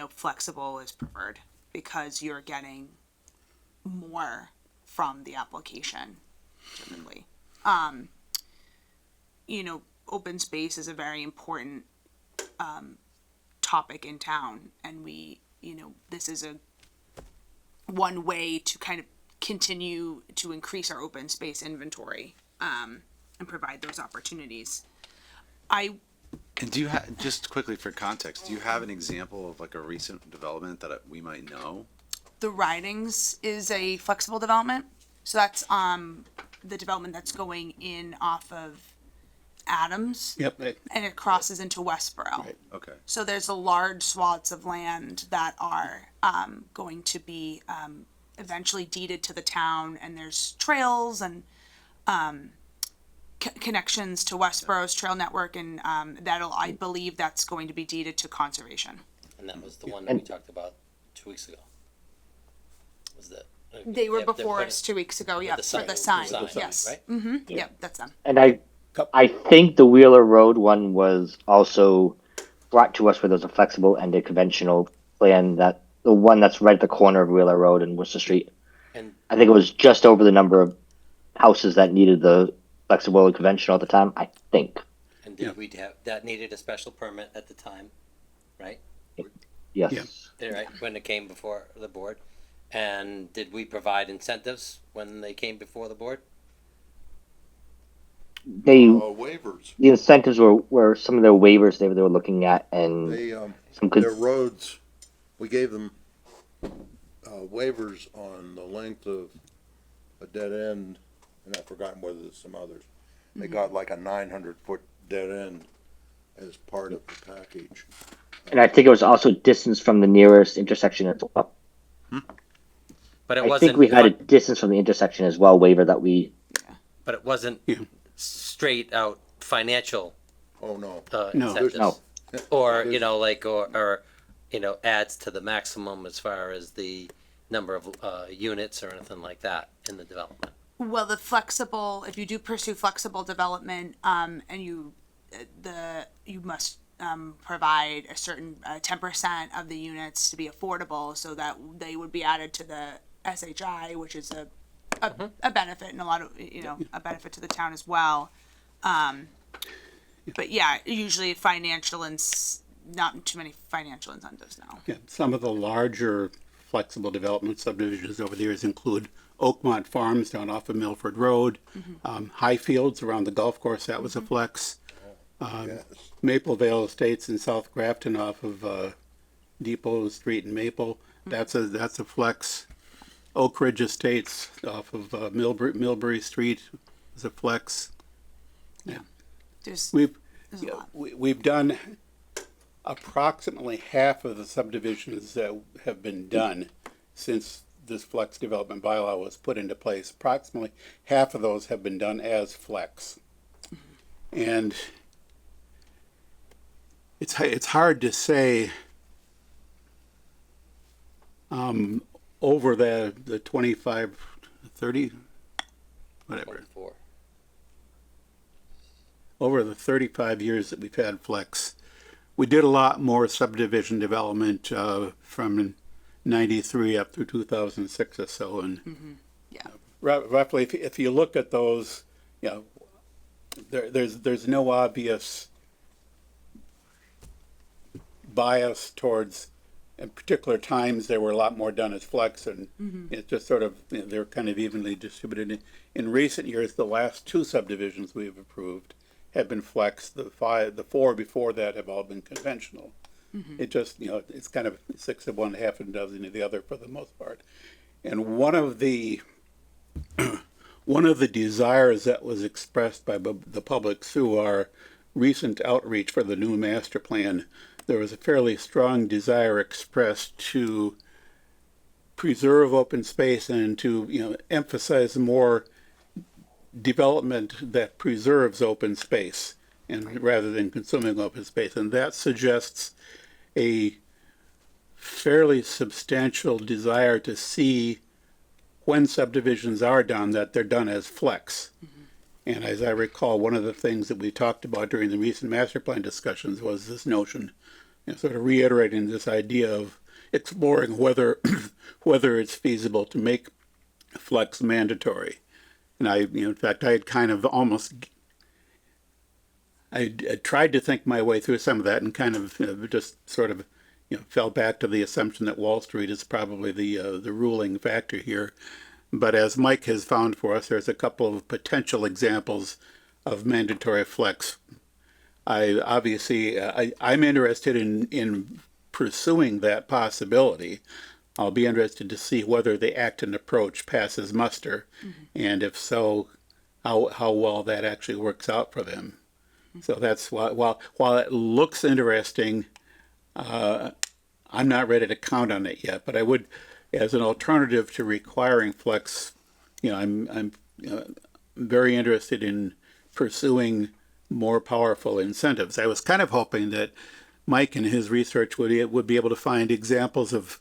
flexible is preferred because you're getting more from the application typically. Open space is a very important topic in town, and this is one way to kind of continue to increase our open space inventory and provide those opportunities. And do you have, just quickly for context, do you have an example of like a recent development that we might know? The Ridings is a flexible development, so that's the development that's going in off of Adams. Yep. And it crosses into Westboro. Right. Okay. So there's a large swaths of land that are going to be eventually deeded to the town, and there's trails and connections to Westboro's trail network, and I believe that's going to be deeded to conservation. And that was the one that we talked about 2 weeks ago. Was that? They were They're before putting- us 2 weeks ago, yeah, the for the sign, sign, with the sign, yes. right? Mm-hmm, yep, that's them. And I think the Wheeler Road one was also brought to us where there's a flexible and a conventional plan, that the one that's right at the corner of Wheeler Road and Worcester Street. And I think it was just over the number of houses that needed the flexible and conventional at the time, I think. and did we have, that needed a special permit at the time, right? Yes. Yeah. Right, when it came before the board? And did we provide incentives when they came before the board? They Waivers, the incentives were some of their waivers they were looking at, and they, some good their roads, we gave them, waivers on the length of a dead end, and I've forgotten whether there's some others. They got like a 900-foot dead end as part of the package. and I think it was also distance from the nearest intersection as well. But it I wasn't. think we had a distance from the intersection as well waiver that we. But it wasn't Yeah. straight out financial Oh, no. No. incentives. No. Or, or adds to the maximum as far as the number of units or anything like that in the development. Well, if you do pursue flexible development, and you must provide a certain 10% of the units to be affordable, so that they would be added to the SHI, which is a benefit, and a lot of a benefit to the town as well. But yeah, usually financial and not too many financial incentives now. Yeah, some of the larger flexible development subdivisions over the years include Oakmont Farms down off of Milford Road, Highfields around the golf course, that was a flex. Yes. Maple Vale Estates in South Grafton off of Depot Street and Maple, that's a flex. Oak Ridge Estates off of Millbury Street is a flex. There's We've a lot. we've done approximately half of the subdivisions that have been done since this flex development bylaw was put into place. Approximately half of those have been done as flex. And it's hard to say over the 25, 30, whatever. 24. Over the 35 years that we've had flex, we did a lot more subdivision development from 93 up through 2006 or so. And Yeah. roughly, if you look at those, there's no obvious bias towards, in particular times, there were a lot more done as flex, and it's just sort of, they're kind of evenly distributed. In recent years, the last two subdivisions we have approved have been flex. The four before that have all been conventional. It just, it's kind of 6 of one, half a dozen of the other for the most part. And one of the desires that was expressed by the public through our recent outreach for the new master plan, there was a fairly strong desire expressed to preserve open space and to emphasize more development that preserves open space, and rather than consuming open space. And that suggests a fairly substantial desire to see, when subdivisions are done, that they're done as flex. And as I recall, one of the things that we talked about during the recent master plan discussions was this notion, sort of reiterating this idea of exploring whether whether it's feasible to make flex mandatory. And in fact, I had kind of I tried to think my way through some of that and kind of just sort of fell back to the assumption that Wall Street is probably the ruling factor here. But as Mike has found for us, there's a couple of potential examples of mandatory flex. I'm interested in pursuing that possibility. I'll be interested to see whether the Acton approach passes muster, and if so, how well that actually works out for them. So that's why, while it looks interesting, I'm not ready to count on it yet. But I would, as an alternative to requiring flex, I'm very interested in pursuing more powerful incentives. I was kind of hoping that Mike in his research would be able to find examples of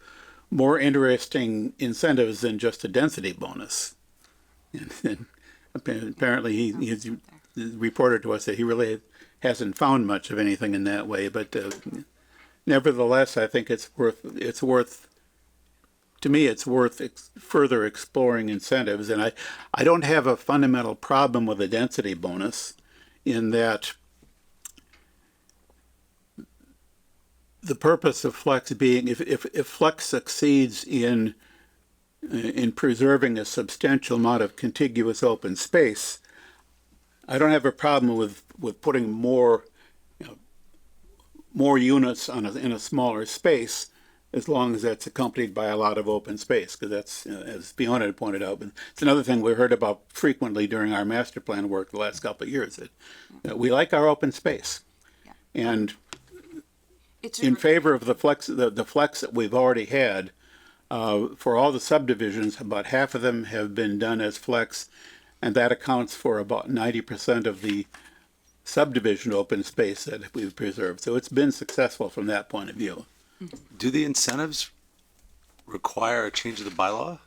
more interesting incentives than just a density bonus. And apparently he's reported to us that he really hasn't found much of anything in that way. But nevertheless, I think it's worth further exploring incentives. And I don't have a fundamental problem with a density bonus, in that the purpose of flex being, if flex succeeds in preserving a substantial amount of contiguous open space, I don't have a problem with putting more units in a smaller space, as long as that's accompanied by a lot of open space, because that's, as Fiona had pointed out, and it's another thing we heard about frequently during our master plan work the last couple of years, that we like our open space. Yeah. And It's in favor of the flex that we've already had, for all the subdivisions, about half of them have been done as flex, and that accounts for about 90% of the subdivision open space that we've preserved. So it's been successful from that point of view. Do the incentives require a change of the bylaw?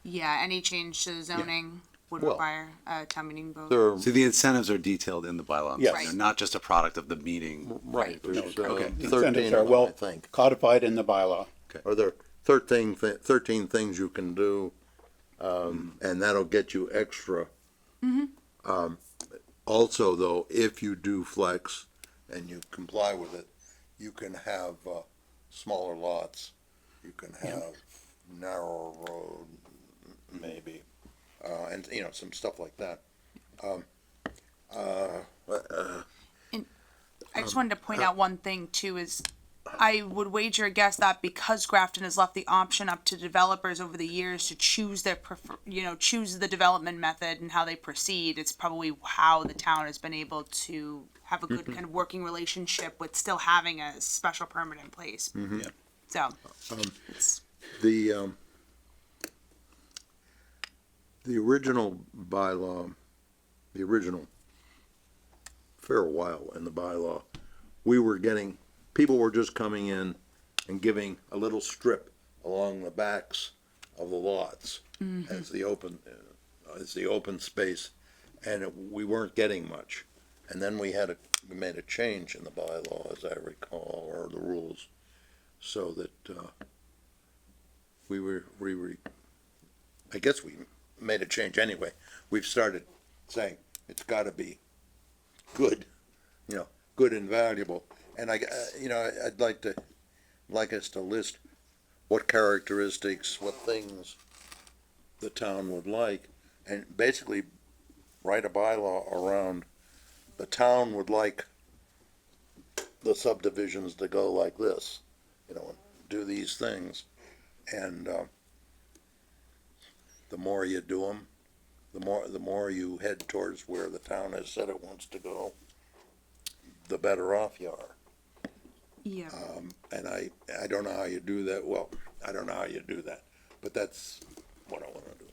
Yeah, any change to the zoning would Well, require a town meeting vote. There, See, the incentives are detailed in the bylaw. I'm Yes. saying. They're not just a product of the meeting. right, there's Okay. 13 Incentives of are them, well I think. codified in the bylaw. Are there 13 things you can do, and that'll get you extra. Also, though, if you do flex and you comply with it, you can have smaller lots. You can have narrower road, maybe, and some stuff like that. I just wanted to point out one thing too, is I would wager a guess that because Grafton has left the option up to developers over the years to choose their choose the development method and how they proceed, it's probably how the town has been able to have a good kind of working relationship with still having a special permit in place. So it's, The original bylaw, the original fair while in the bylaw, people were just coming in and giving a little strip along the backs of the lots as the open space, and we weren't getting much. And then we made a change in the bylaw, as I recall, or the rules, so that I guess we made a change anyway. We've started saying it's got to be good, good and valuable. And I'd like us to list what characteristics, what things the town would like, and basically write a bylaw around the town would like the subdivisions to go like this, do these things. And the more you do them, the more you head towards where the town has said it wants to go, the better off you are. yeah. And I don't know how you do that. Well, I don't know how you do that, but that's what I want to do.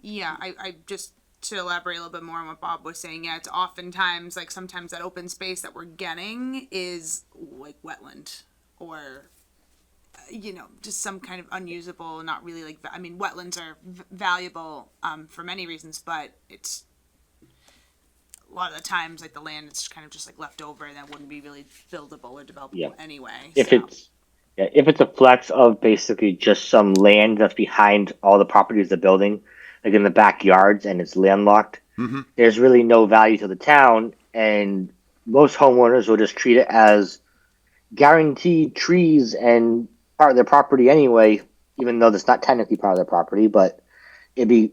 Yeah, I just to elaborate a little bit more on what Bob was saying, yeah, it's oftentimes like sometimes that open space that we're getting is like wetland or just some kind of unusable, not really like, I mean, wetlands are valuable for many reasons, but it's lot of the times, like the land is kind of just like left over and that wouldn't be really buildable or developable Yeah. anyway. If so. it's yeah, if it's a flex of basically just some land that's behind all the properties of the building, like in the backyards, and it's landlocked, Mhm. there's really no value to the town, and most homeowners will just treat it as guaranteed trees and part of their property anyway, even though that's not technically part of their property, but it'd be,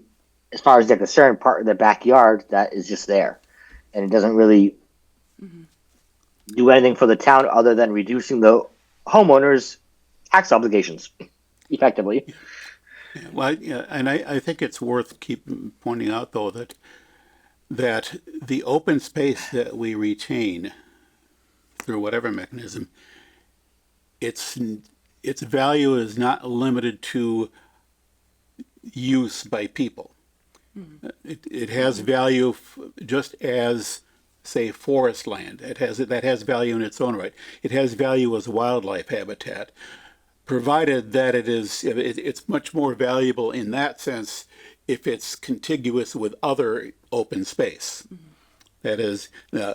as far as they're concerned, part of their backyard that is just there, and it doesn't really do anything for the town other than reducing the homeowners' tax obligations, effectively. Well, yeah, and I think it's worth pointing out though that the open space that we retain through whatever mechanism, its value is not limited to use by people. It has value just as, say, forest land. That has value in its own right. It has value as wildlife habitat, provided that it's much more valuable in that sense if it's contiguous with other open space. That is,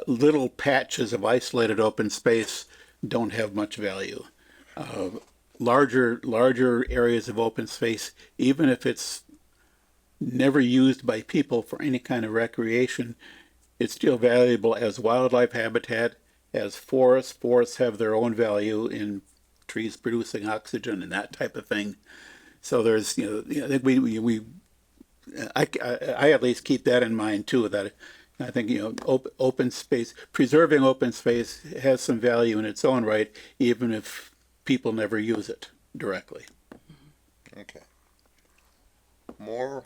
little patches of isolated open space don't have much value. Larger areas of open space, even if it's never used by people for any kind of recreation, it's still valuable as wildlife habitat, as forests. Forests have their own value in trees producing oxygen and that type of thing. So there's, I think I at least keep that in mind too, that I think, open space, preserving open space has some value in its own right, even if people never use it directly. Okay. More.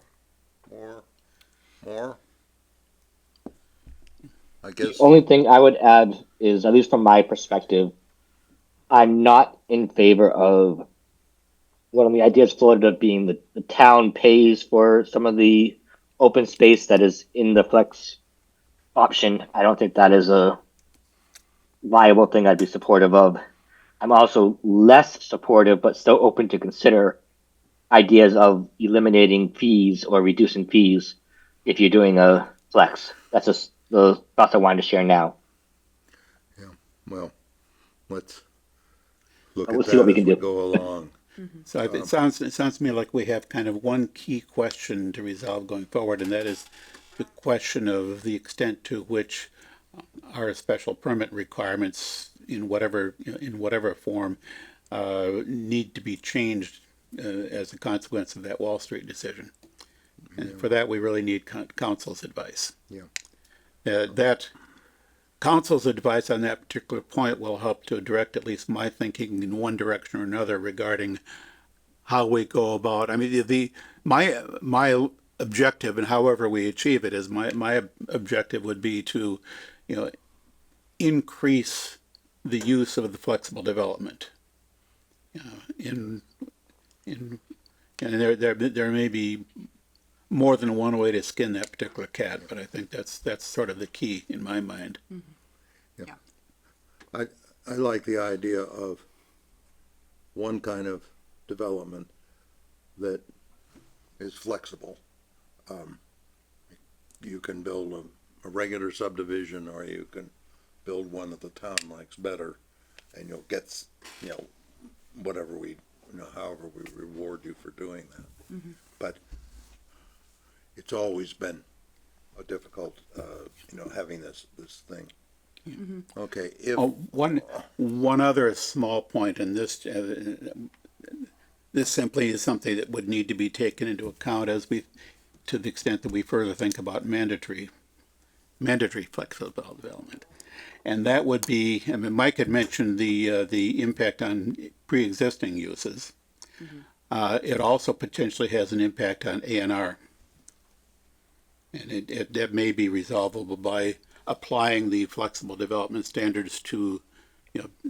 I guess. The only thing I would add is, at least from my perspective, I'm not in favor of one of the ideas floated of being the town pays for some of the open space that is in the flex option. I don't think that is a viable thing I'd be supportive of. I'm also less supportive, but still open to consider ideas of eliminating fees or reducing fees if you're doing a flex. That's just the thoughts I wanted to share now. Well, let's look We'll at see what that we as can we do. go along. So it sounds to me like we have kind of one key question to resolve going forward, and that is the question of the extent to which our special permit requirements in whatever form need to be changed as a consequence of that Wall Street decision. And for that, we really need council's advice. Yeah. That council's advice on that particular point will help to direct at least my thinking in one direction or another regarding how we go about. I mean, my objective, and however we achieve it, is my objective would be to, increase the use of the flexible development. And there may be more than one way to skin that particular cat, but I think that's sort of the key in my mind. I like the idea of one kind of development that is flexible. You can build a regular subdivision, or you can build one that the town likes better, and you'll get, whatever however we reward you for doing that. But it's always been a difficult, having this thing. Okay, if. Oh, one other small point, and this simply is something that would need to be taken into account to the extent that we further think about mandatory flexible development. And that would be, I mean, Mike had mentioned the impact on pre-existing uses. It also potentially has an impact on A&R. And that may be resolvable by applying the flexible development standards to,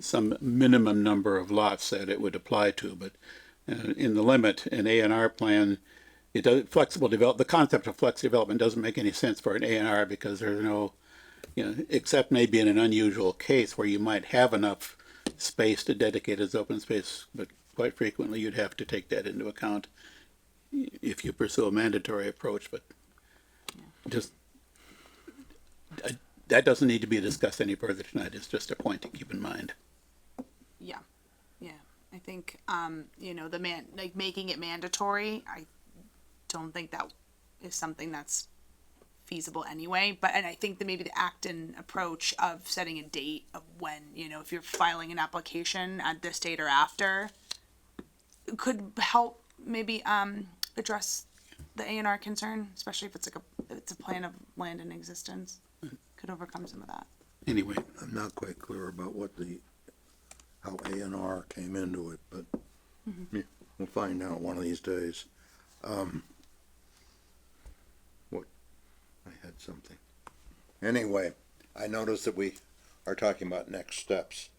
some minimum number of lots that it would apply to. But in the limit, an A&R plan, the concept of flex development doesn't make any sense for an A&R because there's no, except maybe in an unusual case where you might have enough space to dedicate as open space, but quite frequently you'd have to take that into account if you pursue a mandatory approach. But just that doesn't need to be discussed any further tonight. It's just a point to keep in mind. Yeah, yeah. I think like making it mandatory. I don't think that is something that's feasible anyway. And I think that maybe the Acton approach of setting a date of when, if you're filing an application at this date or after, could help maybe address the A&R concern, especially if it's it's a plan of land in existence. Could overcome some of that. Anyway, I'm not quite clear about how A&R came into it, but yeah, we'll find out one of these days. I had something. Anyway, I noticed that we are talking about next steps.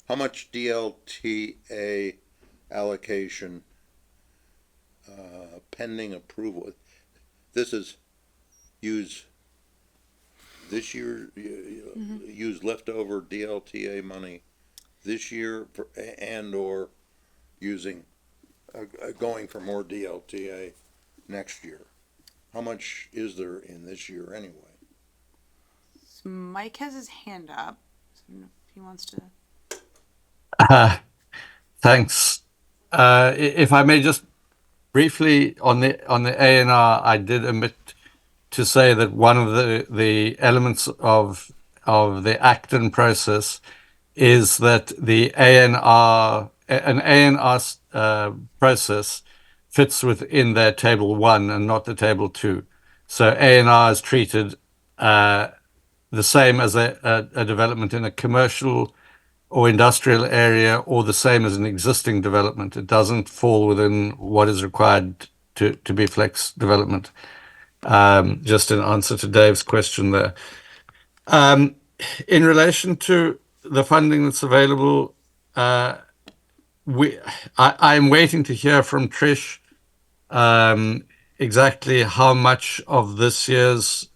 How much DLTA allocation pending approval? This is use this year, use leftover DLTA money this year and/or using going for more DLTA next year. How much is there in this year anyway? So Mike has his hand up. So I don't know if he wants to. Thanks. If I may just briefly on the A&R, I did omit to say that one of the elements of the Acton process is that the an A&R process fits within their table 1 and not the table 2. So A&R is treated the same as a development in a commercial or industrial area, or the same as an existing development. It doesn't fall within what is required to be flex development. Just in answer to Dave's question there. In relation to the funding that's available, I'm waiting to hear from Trish exactly how much of this year's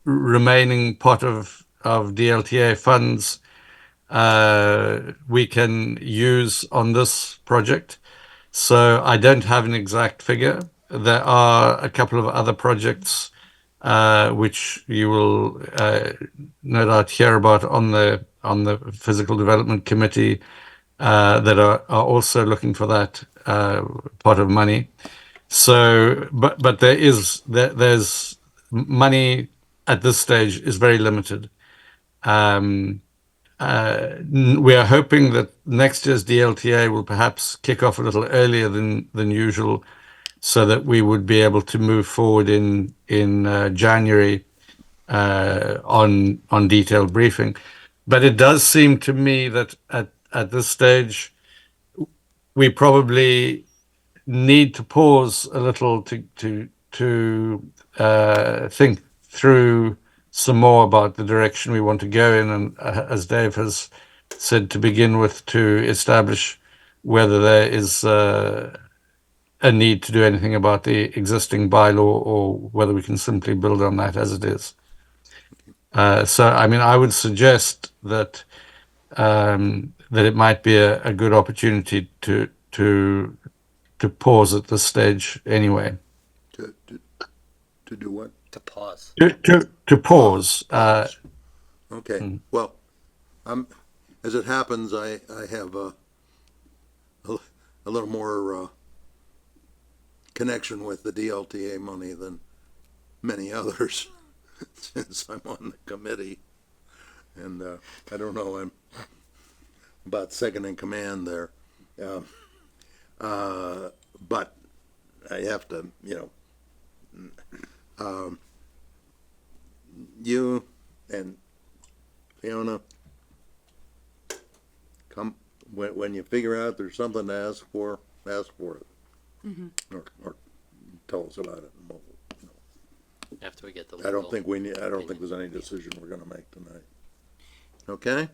remaining pot of DLTA funds we can use on this project. So I don't have an exact figure. There are a couple of other projects which you will no doubt hear about on the Physical Development Committee that are also looking for that pot of money. So, but there's money at this stage is very limited. We are hoping that next year's DLTA will perhaps kick off a little earlier than usual, so that we would be able to move forward in January on detailed briefing. But it does seem to me that at this stage we probably need to pause a little to think through some more about the direction we want to go in, and as Dave has said to begin with, to establish whether there is a need to do anything about the existing bylaw or whether we can simply build on that as it is. So, I mean, I would suggest that that it might be a good opportunity to pause at this stage anyway. To do what? To pause. To pause. Okay. Well, as it happens, I have a little more connection with the DLTA money than many others since I'm on the committee, and I don't know, I'm about second in command there, but I have to, you and Fiona, come when you figure out there's something to ask for it. Or tell us about it. After we get the. I don't think there's any decision we're gonna make tonight. Okay?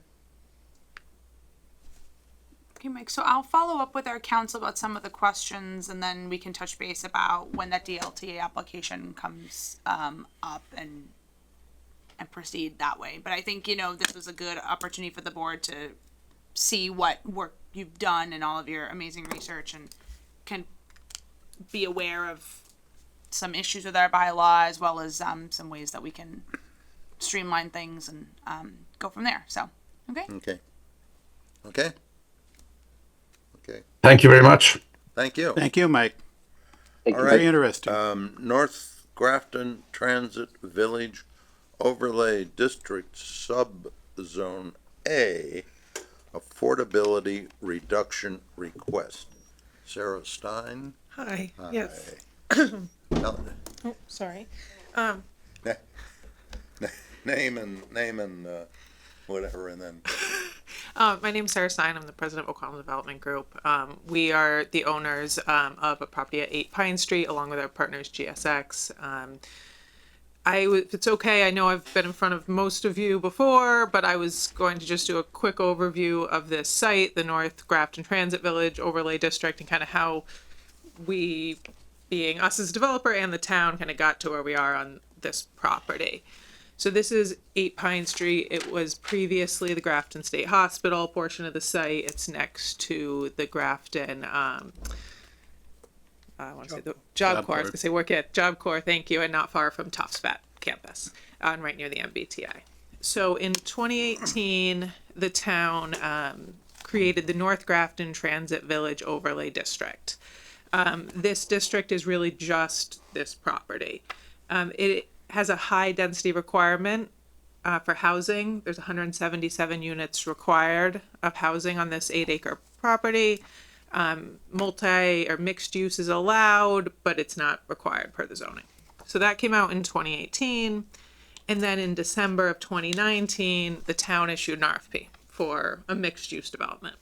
Okay, Mike. So I'll follow up with our council about some of the questions, and then we can touch base about when that DLTA application comes up and proceed that way. But I think this was a good opportunity for the board to see what work you've done and all of your amazing research, and can be aware of some issues with our bylaw, as well as some ways that we can streamline things and go from there. So, okay. Okay. Okay. Okay. Thank you very much. Thank you. Thank you, Mike. Thank All you. right. Very interesting. North Grafton Transit Village Overlay District Subzone A Affordability Reduction Request. Sarah Stein. Hi. Hi. Yes. Tell- Oh, sorry. Name and whatever, and then My name's Sarah Stein. I'm the president of O'Connell Development Group. We are the owners of a property at 8 Pine Street, along with our partners GSX. If it's okay, I know I've been in front of most of you before, but I was going to just do a quick overview of this site, the North Grafton Transit Village Overlay District, and kind of how we, being us as a developer and the town, kind of got to where we are on this property. So this is 8 Pine Street. It was previously the Grafton State Hospital portion of the site. It's next to the Grafton, I want to say the Job Corps. I was going to say work at Job Corps, thank you, and not far from Tufts Vet campus, and right near the MBTA. So in 2018, the town created the North Grafton Transit Village Overlay District. This district is really just this property. It has a high density requirement for housing. There's 177 units required of housing on this 8-acre property. Multi or mixed use is allowed, but it's not required per the zoning. So that came out in 2018. And then in December of 2019, the town issued an RFP for a mixed use development.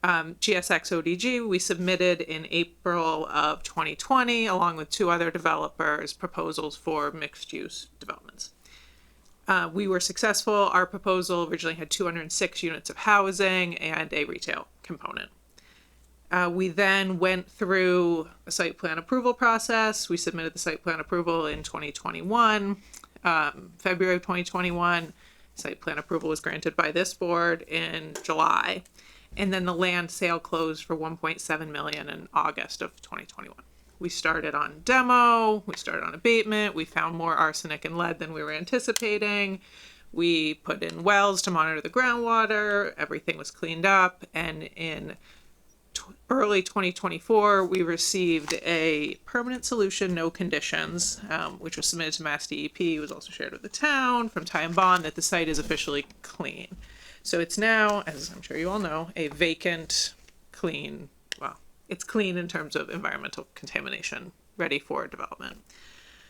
GSX ODG, we submitted in April of 2020, along with 2 other developers, proposals for mixed use developments. We were successful. Our proposal originally had 206 units of housing and a retail component. We then went through a site plan approval process. We submitted the site plan approval in 2021, February of 2021. Site plan approval was granted by this board in July. And then the land sale closed for $1.7 million in August of 2021. We started on demo, we started on abatement, we found more arsenic and lead than we were anticipating. We put in wells to monitor the groundwater, everything was cleaned up, and in early 2024, we received a permanent solution, no conditions, which was submitted to Mass DEP. It was also shared with the town from Ty and Bond that the site is officially clean. So it's now, as I'm sure you all know, a vacant, clean, well, it's clean in terms of environmental contamination, ready for development.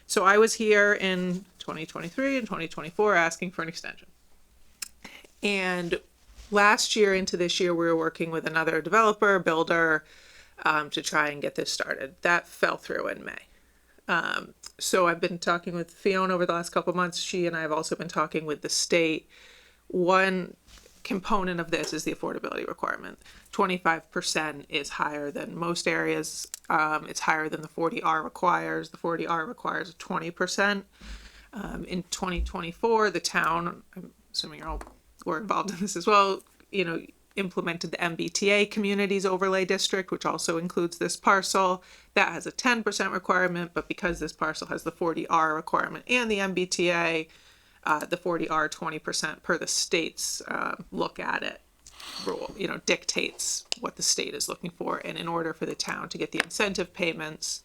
So I was here in 2023 and 2024 asking for an extension. And last year into this year, we were working with another developer, builder, to try and get this started. That fell through in May. So I've been talking with Fiona over the last couple of months. She and I have also been talking with the state. One component of this is the affordability requirement. 25% is higher than most areas. It's higher than the 40R requires. The 40R requires 20%. In 2024, the town, I'm assuming you're all were involved in this as well, implemented the MBTA Communities Overlay District, which also includes this parcel. That has a 10% requirement, but because this parcel has the 40R requirement and the MBTA, the 40R 20% per the state's look at it rule, dictates what the state is looking for. And in order for the town to get the incentive payments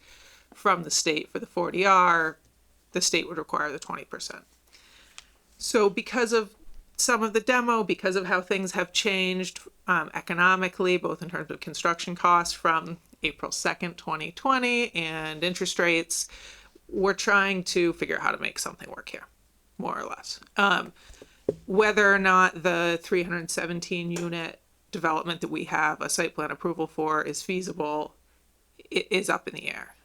from the state for the 40R, the state would require the 20%. So because of some of the demo, because of how things have changed economically, both in terms of construction costs from April 2nd, 2020 and interest rates, we're trying to figure out how to make something work here, more or less. Whether or not the 317 unit development that we have a site plan approval for is feasible, it is up in the air.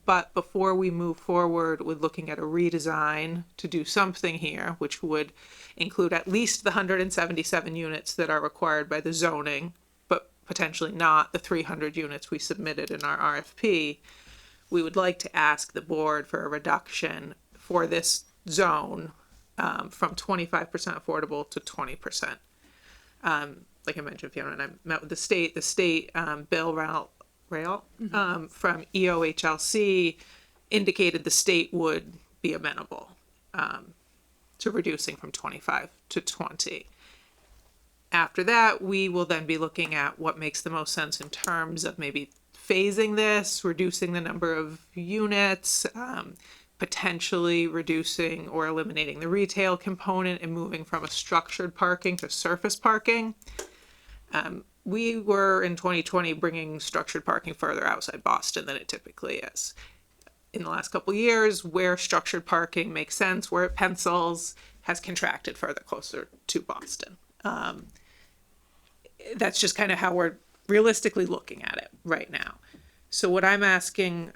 But before we move forward with looking at a redesign to do something here, which would include at least the 177 units that are required by the zoning, but potentially not the 300 units we submitted in our RFP, we would like to ask the board for a reduction for this zone from 25% affordable to 20%. Like I mentioned, Fiona and I met with the state. The state, Bill Rail from EOHLC indicated the state would be amenable. to reducing from 25 to 20. After that, we will then be looking at what makes the most sense in terms of maybe phasing this, reducing the number of units, potentially reducing or eliminating the retail component and moving from a structured parking to surface parking. We were in 2020 bringing structured parking further outside Boston than it typically is. In the last couple of years, where structured parking makes sense, where it pencils, has contracted further closer to Boston. That's just kind of how we're realistically looking at it right now. So what I'm asking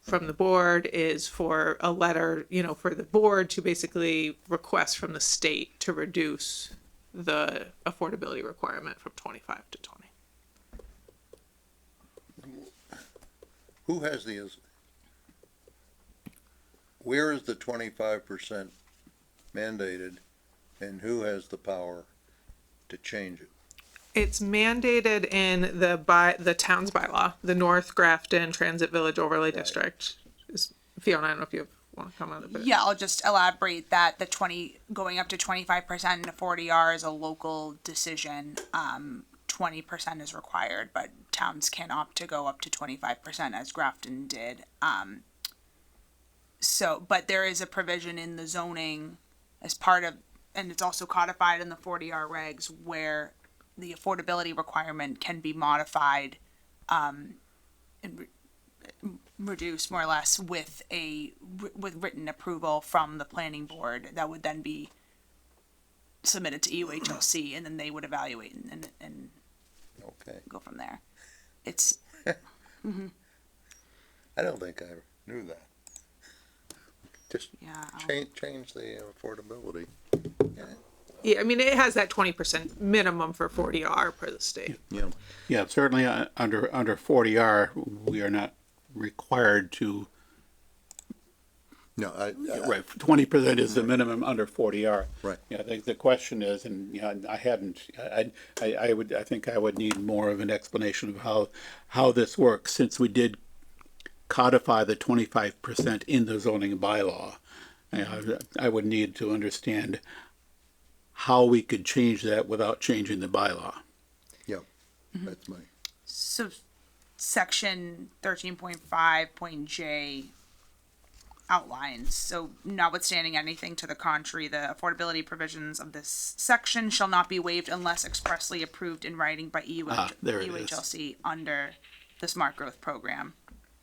from the board is for a letter, for the board to basically request from the state to reduce the affordability requirement from 25 to 20. Who has where is the 25% mandated, and who has the power to change it? It's mandated in the town's bylaw, the North Grafton Transit Village Overlay District. Fiona, I don't know if you want to comment on it. Yeah, I'll just elaborate that the going up to 25% in a 40R is a local decision. 20% is required, but towns can opt to go up to 25% as Grafton did. But there is a provision in the zoning as part of, and it's also codified in the 40R regs, where the affordability requirement can be modified and reduced more or less with written approval from the planning board that would then be submitted to EUHLC, and then they would evaluate and Okay. go from there. It's I don't think I knew that. Just yeah. change the affordability. Yeah. Yeah, I mean, it has that 20% minimum for 40R per the state. Yeah. Yeah, certainly under 40R, we are not required to, No, right, 20% is the minimum under 40R. Right. Yeah, I think the question is, and I hadn't, I think I would need more of an explanation of how this works, since we did codify the 25% in the zoning bylaw. I would need to understand how we could change that without changing the bylaw. that's my. So section 13.5.J outlines, so notwithstanding anything to the contrary, the affordability provisions of this section shall not be waived unless expressly approved in writing by There it is. EUHLC under the Smart Growth Program.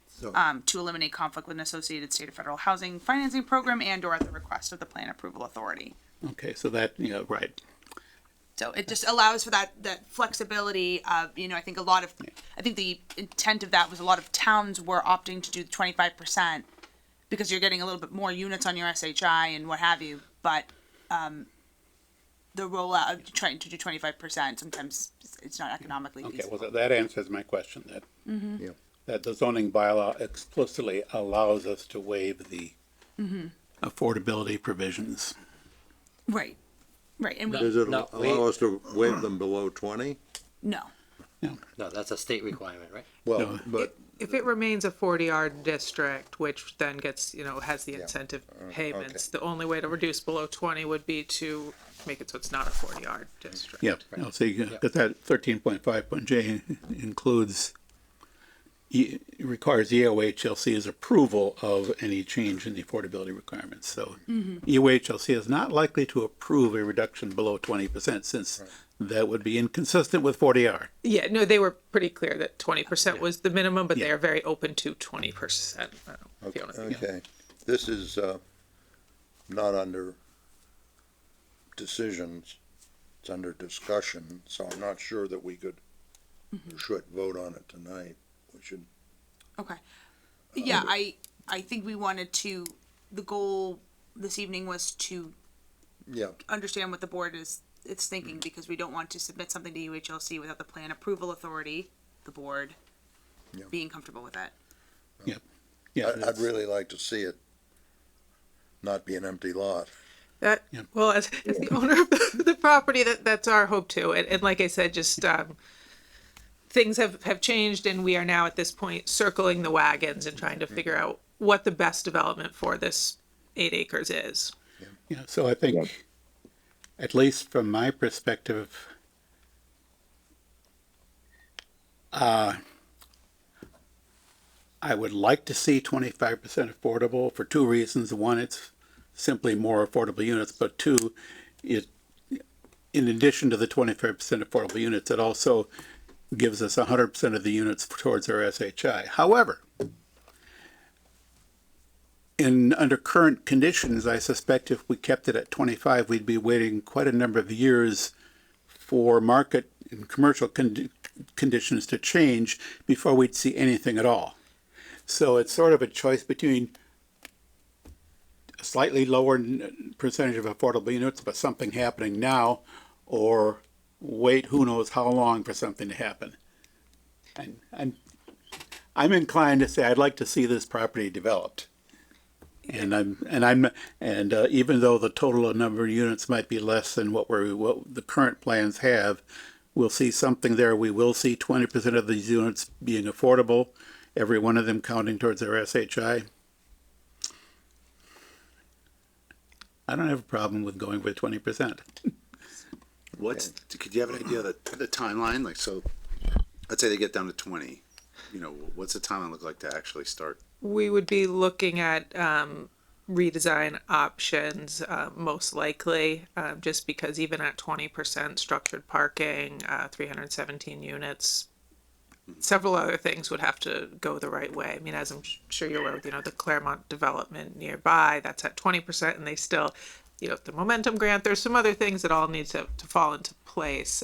So, To eliminate conflict with an associated state or federal housing financing program and or at the request of the plan approval authority. Okay, so that, right. So it just allows for that flexibility of, I think I think the intent of that was a lot of towns were opting to do 25% because you're getting a little bit more units on your SHI and what have you, but the rollout of trying to do 25%, sometimes it's not economically Okay, feasible. well, that answers my question, that, Yeah. that the zoning bylaw explicitly allows us to waive the affordability provisions. Right, and we, Does it No, allow us to waive them below 20? no, No, that's a state requirement, right? Well, No. but, If it remains a 40R district, which then gets, has the incentive payments, the only way to reduce below 20 would be to make it so it's not a 40R district. Yeah, no, so because that 13.5.J includes, requires EOHLC's approval of any change in the affordability requirements. So EOHLC is not likely to approve a reduction below 20%, since that would be inconsistent with 40R. Yeah, no, they were pretty clear that 20% was the minimum, but they are very open to 20%. I don't know if you wanna think. okay, this is, not under decisions, it's under discussion, so I'm not sure that we should vote on it tonight. We should, okay. Yeah, I think we wanted to, the goal this evening was to yeah, understand what the board is thinking, because we don't want to submit something to UHLC without the plan approval authority, the board, Yeah. being comfortable with that. Yeah, I'd really like to see it not be an empty lot. That, well, as the owner of the property, that's our hope too. And like I said, just things have changed, and we are now at this point circling the wagons and trying to figure out what the best development for this 8 acres is. Yeah, so I think, at least from my perspective, I would like to see 25% affordable for two reasons. One, it's simply more affordable units, but two, it, in addition to the 25% affordable units, it also gives us 100% of the units towards our SHI. However, under current conditions, I suspect if we kept it at 25, we'd be waiting quite a number of years for market and commercial conditions to change before we'd see anything at all. So it's sort of a choice between a slightly lower percentage of affordable units, but something happening now, or wait who knows how long for something to happen. And I'm inclined to say I'd like to see this property developed. And even though the total number of units might be less than what the current plans have, we'll see something there. We will see 20% of these units being affordable, every one of them counting towards their SHI. I don't have a problem with going with 20%. Could you have an idea of the timeline? Like, so, let's say they get down to 20, what's the timeline look like to actually start? We would be looking at redesign options, most likely, just because even at 20% structured parking, 317 units, several other things would have to go the right way. I mean, as I'm sure you're aware, the Claremont development nearby, that's at 20%, and they still, the momentum grant, there's some other things that all need to fall into place.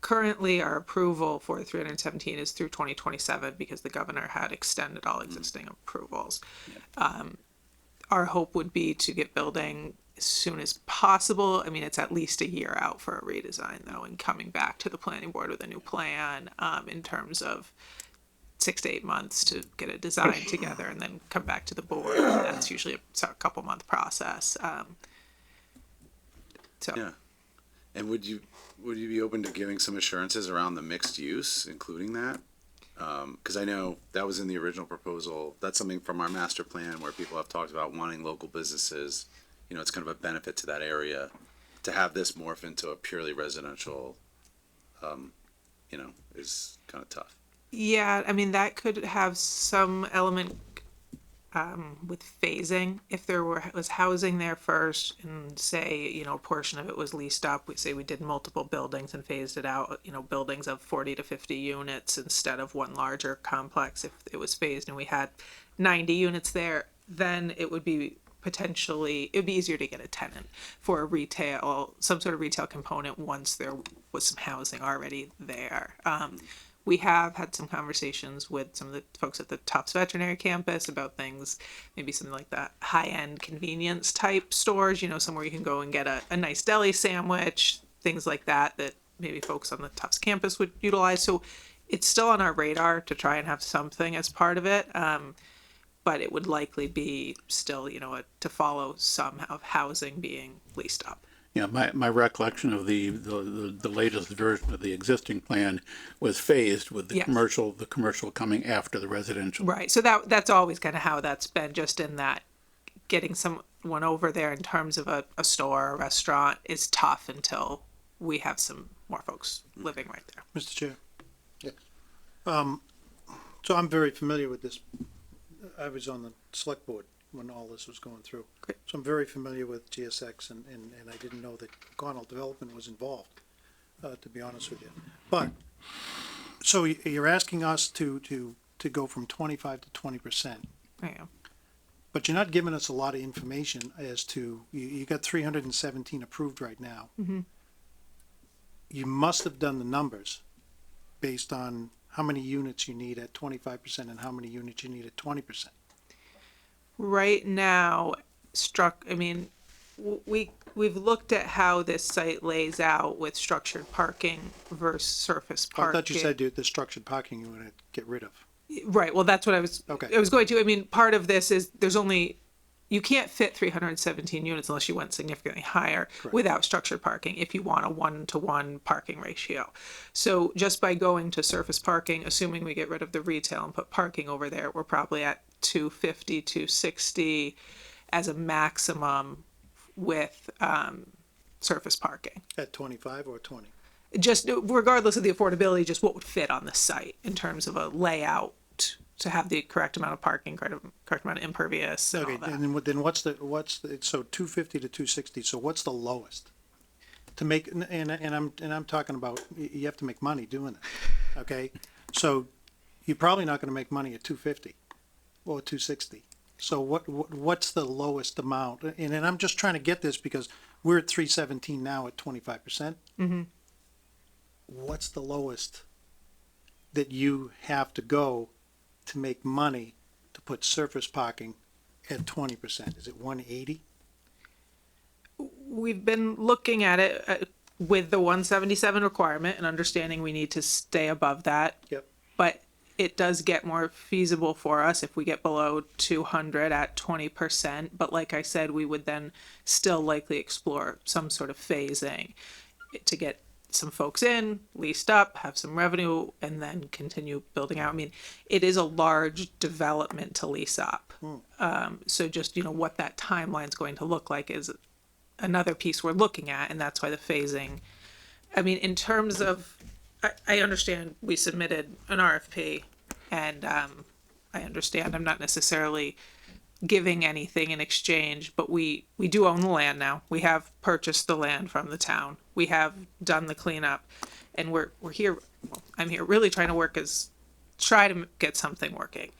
Currently, our approval for 317 is through 2027 because the governor had extended all existing approvals. Our hope would be to get building as soon as possible. I mean, it's at least a year out for a redesign, though, and coming back to the planning board with a new plan in terms of 6 to 8 months to get a design together and then come back to the board. That's usually a couple month process. Yeah. And would you be open to giving some assurances around the mixed use, including that? Because I know that was in the original proposal. That's something from our master plan where people have talked about wanting local businesses. It's kind of a benefit to that area. To have this morph into a purely residential, is kind of tough. Yeah, I mean, that could have some element with phasing. If there was housing there first and say, a portion of it was leased up, we did multiple buildings and phased it out, buildings of 40 to 50 units instead of one larger complex. If it was phased and we had 90 units there, then it would be easier to get a tenant for some sort of retail component once there was some housing already there. We have had some conversations with some of the folks at the Tufts Veterinary Campus about things, maybe something like that high-end convenience type stores, somewhere you can go and get a nice deli sandwich, things like that maybe folks on the Tufts campus would utilize. So it's still on our radar to try and have something as part of it. But it would likely be still, to follow some of housing being leased up. Yeah, my recollection of the latest version of the existing plan was phased with the commercial coming after the residential. Right. So that's always kind of how that's been, just in that getting someone over there in terms of a store or a restaurant is tough until we have some more folks living right there. Mr. Chair. Yes. So I'm very familiar with this. I was on the select board when all this was going through. Great. So I'm very familiar with GSX and I didn't know that McConnell Development was involved, to be honest with you. But, so you're asking us to go from 25 to 20%. Yeah. But you're not giving us a lot of information as to, you got 317 approved right now. Mm-hmm. You must have done the numbers based on how many units you need at 25% and how many units you need at 20%. Right now, we've looked at how this site lays out with structured parking versus surface parking. I thought you said the structured parking you want to get rid of. Right. Well, that's what I was going to. I mean, part of this is you can't fit 317 units unless you went significantly higher. Correct. Without structured parking if you want a 1-to-1 parking ratio. So just by going to surface parking, assuming we get rid of the retail and put parking over there, we're probably at 250, 260 as a maximum with surface parking. At 25 or 20? Just regardless of the affordability, just what would fit on the site in terms of a layout to have the correct amount of parking, correct amount of impervious and Okay, all that. and then what's the, so 250 to 260, so what's the lowest? To make, and I'm talking about, you have to make money doing it, okay? So you're probably not gonna make money at 250 or 260. So what's the lowest amount? And I'm just trying to get this because we're at 317 now at 25%. Mm-hmm. What's the lowest that you have to go to make money to put surface parking at 20%? Is it 180? We've been looking at it with the 177 requirement and understanding we need to stay above that. Yep. But it does get more feasible for us if we get below 200 at 20%. But like I said, we would then still likely explore some sort of phasing to get some folks in, leased up, have some revenue, and then continue building out. I mean, it is a large development to lease up. So just, what that timeline's going to look like is another piece we're looking at, and that's why the phasing. I mean, in terms of, I understand we submitted an RFP, and I understand I'm not necessarily giving anything in exchange, but we do own the land now. We have purchased the land from the town. We have done the cleanup, and we're here. Well, I'm here really trying to try to get something working,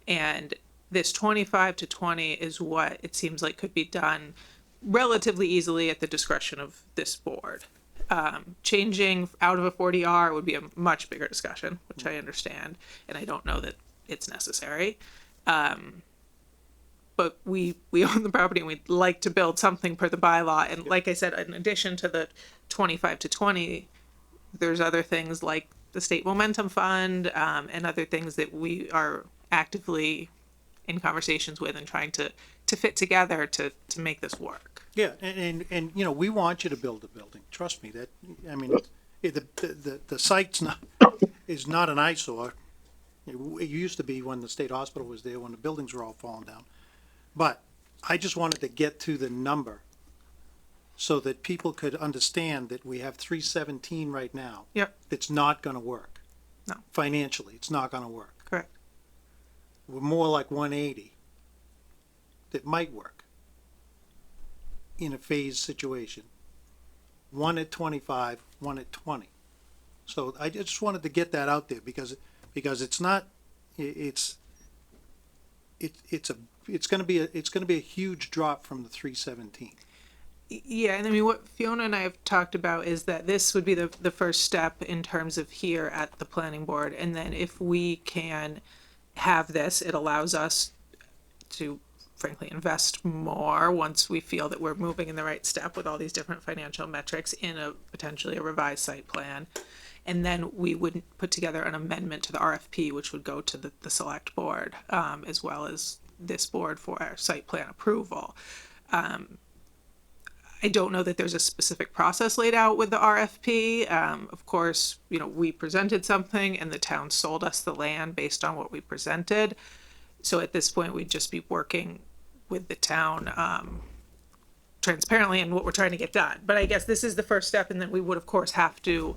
and this 25 to 20 is what it seems like could be done relatively easily at the discretion of this board. Changing out of a 40R would be a much bigger discussion, which I understand, and I don't know that it's necessary. But we own the property and we'd like to build something per the bylaw. And like I said, in addition to the 25 to 20, there's other things like the state momentum fund and other things that we are actively in conversations with and trying to fit together to make this work. Yeah, and we want you to build a building. Trust me, that, I mean, the site's is not an eyesore. It used to be when the state hospital was there, when the buildings were all falling down. But I just wanted to get to the number so that people could understand that we have 317 right now. Yep. It's not gonna work. No. Financially, it's not gonna work. Correct. We're more like 180 that might work in a phased situation. One at 25, one at 20. So I just wanted to get that out there because it's not, it's gonna be a huge drop from the 317. Yeah, and I mean, what Fiona and I have talked about is that this would be the first step in terms of here at the planning board. And then if we can have this, it allows us to frankly invest more once we feel that we're moving in the right step with all these different financial metrics in a potentially a revised site plan. And then we would put together an amendment to the RFP, which would go to the select board, as well as this board for our site plan approval. I don't know that there's a specific process laid out with the RFP. Of course, we presented something and the town sold us the land based on what we presented. So at this point, we'd just be working with the town transparently in what we're trying to get done. But I guess this is the first step, and then we would, of course, have to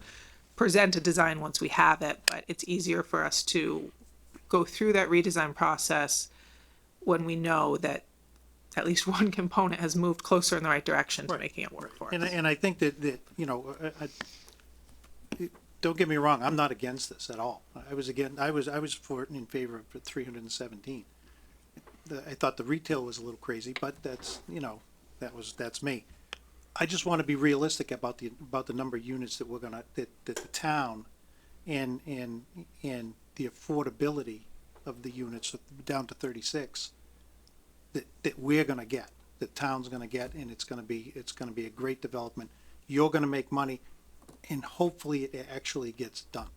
present a design once we have it. But it's easier for us to go through that redesign process when we know that at least one component has moved closer in the right direction to Right. making it work for us. And I think that don't get me wrong, I'm not against this at all. I was for it, in favor of 317. I thought the retail was a little crazy, but that's me. I just want to be realistic about the number of units that that the town and the affordability of the units down to 36 that we're going to get, the town's going to get, and it's going to be a great development. You're going to make money, and hopefully it actually gets done.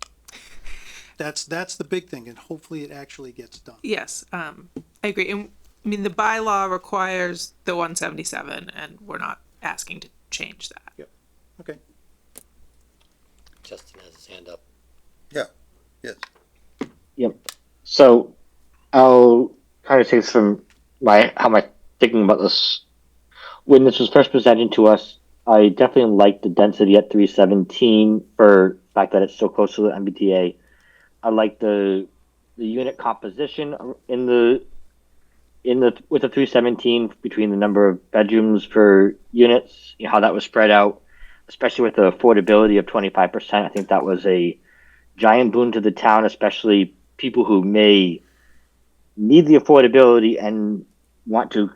That's the big thing, and hopefully it actually gets done. Yes, I agree. And I mean, the bylaw requires the 177, and we're not asking to change that. Yep. Okay. Justin has his hand up. Yeah, yes. Yep. So I'll kind of take this from how am I thinking about this when this was first presented to us, I definitely liked the density at 317 for the fact that it's so close to the MBTA. I like the unit composition in the with the 317 between the number of bedrooms per units, you know, how that was spread out, especially with the affordability of 25%. I think that was a giant boon to the town, especially people who may need the affordability and want to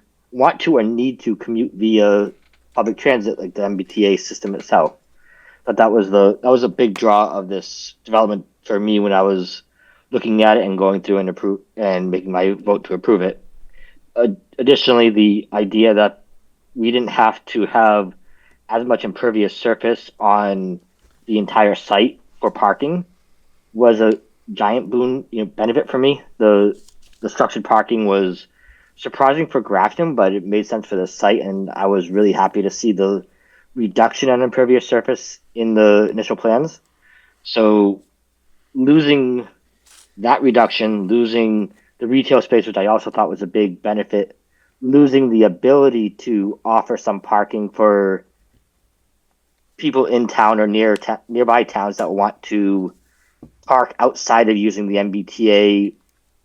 or need to commute via public transit like the MBTA system itself. But that was a big draw of this development for me when I was looking at it and going through and approve and making my vote to approve it. Additionally, the idea that we didn't have to have as much impervious surface on the entire site for parking was a giant boon, you know, benefit for me. The structured parking was surprising for Grafton, but it made sense for the site, and I was really happy to see the reduction on impervious surface in the initial plans. So losing that reduction, losing the retail space, which I also thought was a big benefit, losing the ability to offer some parking for people in town or nearby towns that want to park outside of using the MBTA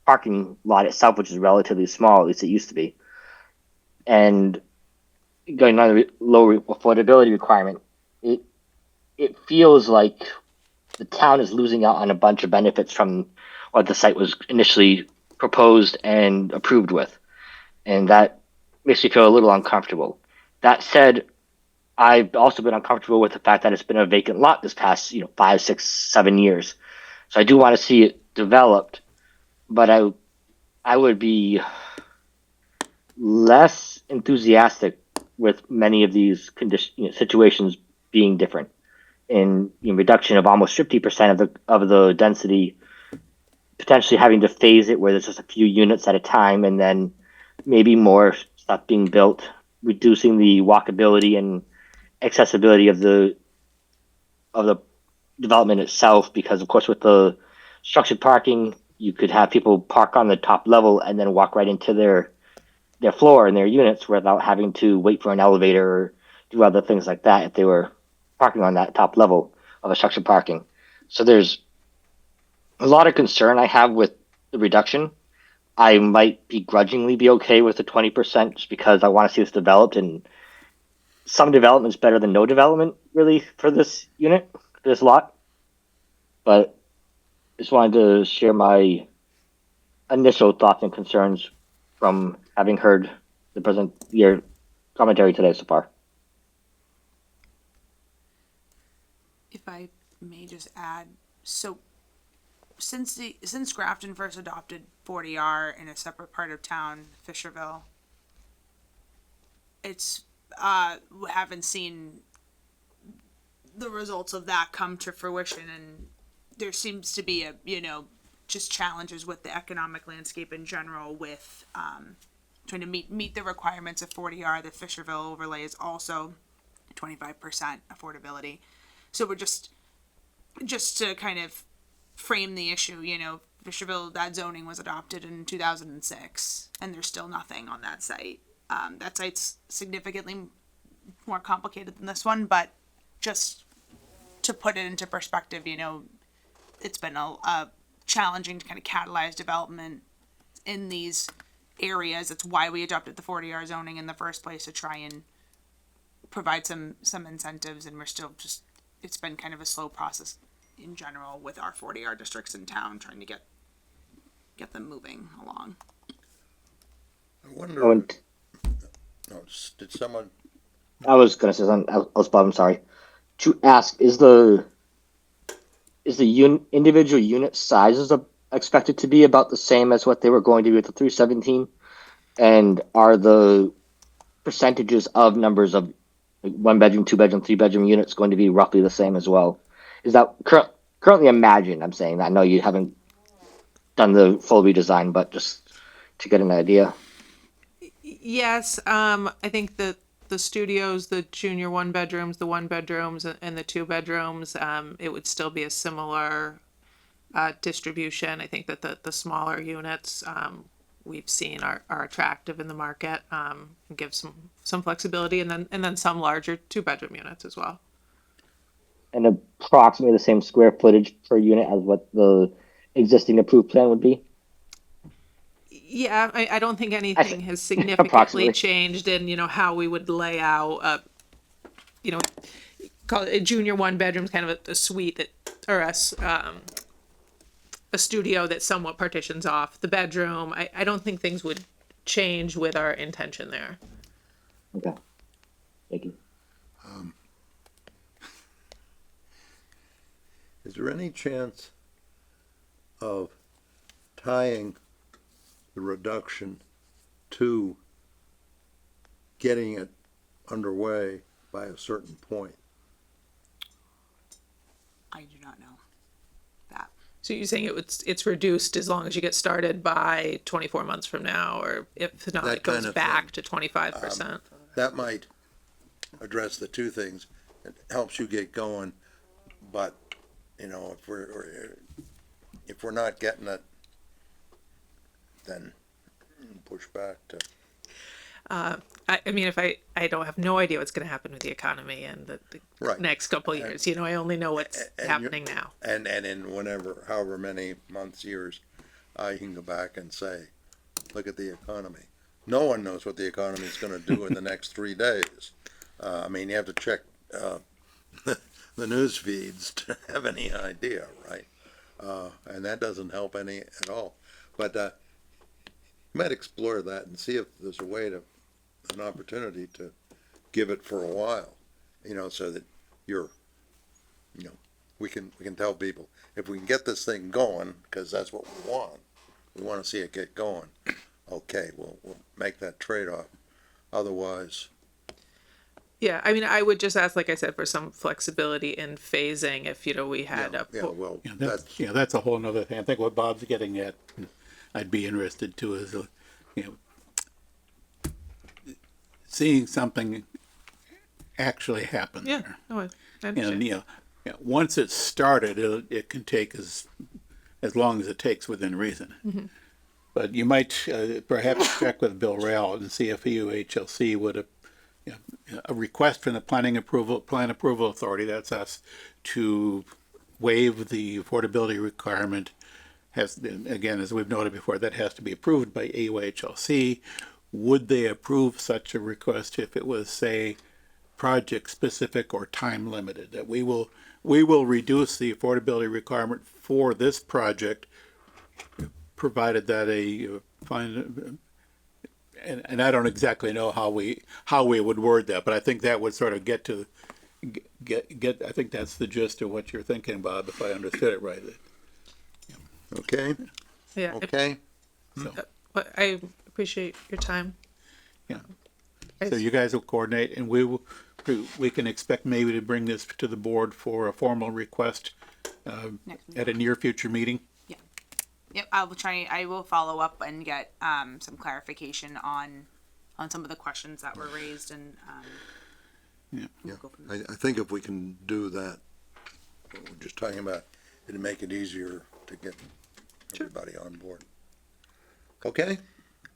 parking lot itself, which is relatively small, at least it used to be. And going on the low affordability requirement, it feels like the town is losing out on a bunch of benefits from what the site was initially proposed and approved with. And that makes me feel a little uncomfortable. That said, I've also been uncomfortable with the fact that it's been a vacant lot this past, 5, 6, 7 years. So I do want to see it developed, but I would be less enthusiastic with many of these situations being different. In reduction of almost 50% of the density, potentially having to phase it where there's just a few units at a time, and then maybe more stuff being built, reducing the walkability and accessibility of the development itself. Because of course, with the structured parking, you could have people park on the top level and then walk right into their floor and their units without having to wait for an elevator or do other things like that if they were parking on that top level of a structured parking. So there's a lot of concern I have with the reduction. I might begrudgingly be okay with the 20% just because I want to see this developed, and some development is better than no development, really, for this unit, for this lot. But just wanted to share my initial thoughts and concerns from having heard your commentary today so far. If I may just add, so since Grafton first adopted 40R in a separate part of town, Fisherville, it's we haven't seen the results of that come to fruition, and there seems to be just challenges with the economic landscape in general with trying to meet the requirements of 40R. The Fisherville overlay is also 25% affordability. So we're just to kind of frame the issue, Fisherville, that zoning was adopted in 2006, and there's still nothing on that site. That site's significantly more complicated than this one, but just to put it into perspective, it's been a challenging to kind of catalyze development in these areas. It's why we adopted the 40R zoning in the first place, to try and provide some incentives, and we're still just, it's been kind of a slow process in general with our 40R districts in town, trying to get them moving along. I wonder, did someone, I was going to say something else, Bob, I'm sorry. To ask, is the individual unit sizes expected to be about the same as what they were going to be with the 317? And are the percentages of numbers of 1 bedroom, 2 bedroom, 3 bedroom units going to be roughly the same as well? Is that currently imagined? I'm saying that. I know you haven't done the full redesign, but just to get an idea. Yes, I think the studios, the junior 1 bedrooms, the 1 bedrooms, and the 2 bedrooms, it would still be a similar distribution. I think that the smaller units we've seen are attractive in the market, and give some flexibility, and then some larger 2-bedroom units as well. And approximately the same square footage per unit as what the existing approved plan would be. Yeah, I don't think anything has significantly approximately. changed in, how we would lay out call it a junior 1-bedroom, kind of a suite that, or a studio that somewhat partitions off the bedroom. I don't think things would change with our intention there. Okay. Thank you. Is there any chance of tying the reduction to getting it underway by a certain point? I do not know that. So you're saying it's reduced as long as you get started by 24 months from now, or if not, That it goes kind of back thing. to 25%. That might address the two things. It helps you get going, but, if we're not getting it, then push back to. I mean, if I don't have no idea what's going to happen with the economy and the Right. next couple of years. I only know what's And happening now. And in however many months, years, you can go back and say, look at the economy. No one knows what the economy is gonna do in the next 3 days. You have to check, the news feeds to have any idea, right? And that doesn't help any at all. But, you might explore that and see if there's a way an opportunity to give it for a while, so that we can tell people, if we can get this thing going, because that's what we want to see it get going, okay, we'll make that trade-off. Otherwise, Yeah, I mean, I would just ask, like I said, for some flexibility in phasing if, we had well, Yeah, that's, that's a whole nother thing. I think what Bob's getting at, I'd be interested to is, seeing something actually happen Yeah, there. no, I And, understand. once it's started, it can take as long as it takes within reason. But you might perhaps check with Bill Rao and see if UHLC would, a request from the plan approval authority, that's us, to waive the affordability requirement has, again, as we've noted before, that has to be approved by UHLC. Would they approve such a request if it was, say, project specific or time limited? That we will reduce the affordability requirement for this project, provided that and I don't exactly know how we would word that, but I think that would sort of get to I think that's the gist of what you're thinking, Bob, if I understood it right. okay, Yeah, okay? but I appreciate your time. Yeah. So you guys will coordinate, and we can expect maybe to bring this to the board for a formal request Next at a near future meeting. Yep, I will follow up and get some clarification on some of the questions that were raised and Yeah, I think if we can do that, what we're just talking about, it'd make it easier to get everybody on board. Okay,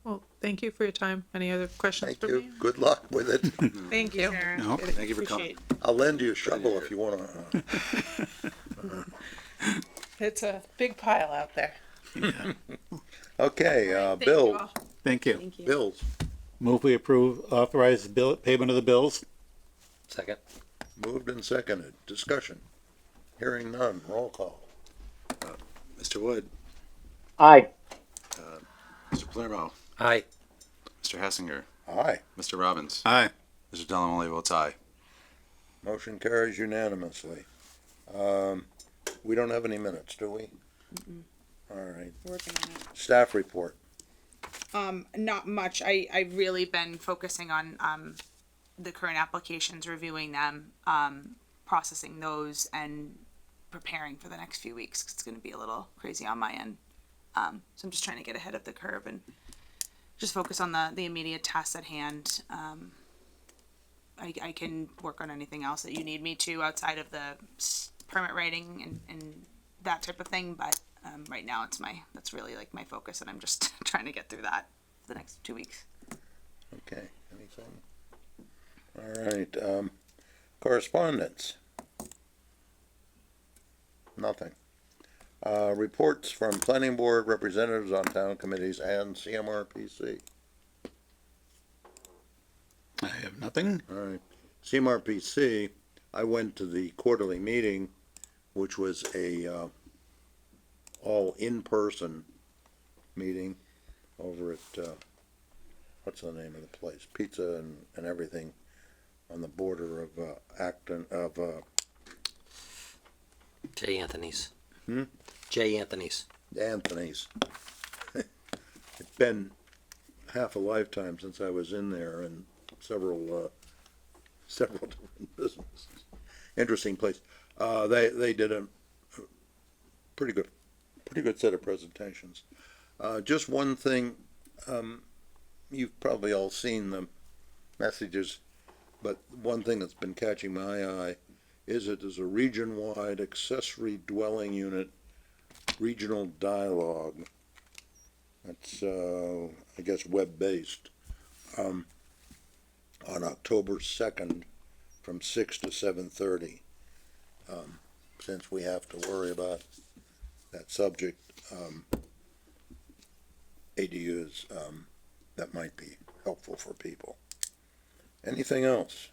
Well, thank you for your time. Any other questions thank for you. me? Good luck with it. Thank you. No. Thank you for coming. I'll lend you a shovel if you wanna. It's a big pile out there. Okay, Bill, Thank you. bills, Move we authorize payment of the bills. Second. moved and seconded, discussion. Hearing none, roll call. Mr. Wood, Aye. Mr. Palermo, Aye. Mr. Hassinger, Aye, Mr. Robbins, Aye. Mr. Delamole votes aye. motion carries unanimously. We don't have any minutes, do we? All right, working on it. staff report. Not much. I've really been focusing on the current applications, reviewing them, processing those, and preparing for the next few weeks. 'Cause it's going to be a little crazy on my end. So I'm just trying to get ahead of the curve and just focus on the immediate tasks at hand. I can work on anything else that you need me to outside of the permit writing and that type of thing, but Right now, that's really like my focus, and I'm just trying to get through that for the next 2 weeks. Okay, anything? All right, correspondence? Nothing. Reports from planning board representatives on town committees and CMRPC. I have nothing. All right, CMRPC, I went to the quarterly meeting, which was a, all in-person meeting over at, what's the name of the place? Pizza and everything on the border of, Acton, of, J. Anthony's. Hmm? J. Anthony's. Anthony's. It's been half a lifetime since I was in there, and several different businesses. Interesting place. They did a pretty good set of presentations. Just one thing, you've probably all seen the messages, but one thing that's been catching my eye is it is a region-wide accessory dwelling unit regional dialogue. That's, I guess, web-based, on October 2nd from 6 to 7:30. Since we have to worry about that subject, ADUs, that might be helpful for people. Anything else?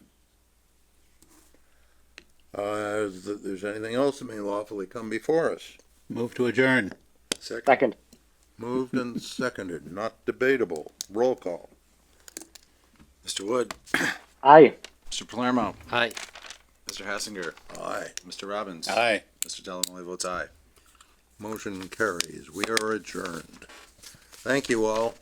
If there's anything else that may lawfully come before us? Move to adjourn. Second. Moved and seconded, not debatable. Roll call. Mr. Wood, Aye. Mr. Palermo, Hi. Mr. Hassinger, Aye. Mr. Robbins. Aye. Mr. Delamole votes aye. Motion carries. We are adjourned. Thank you all.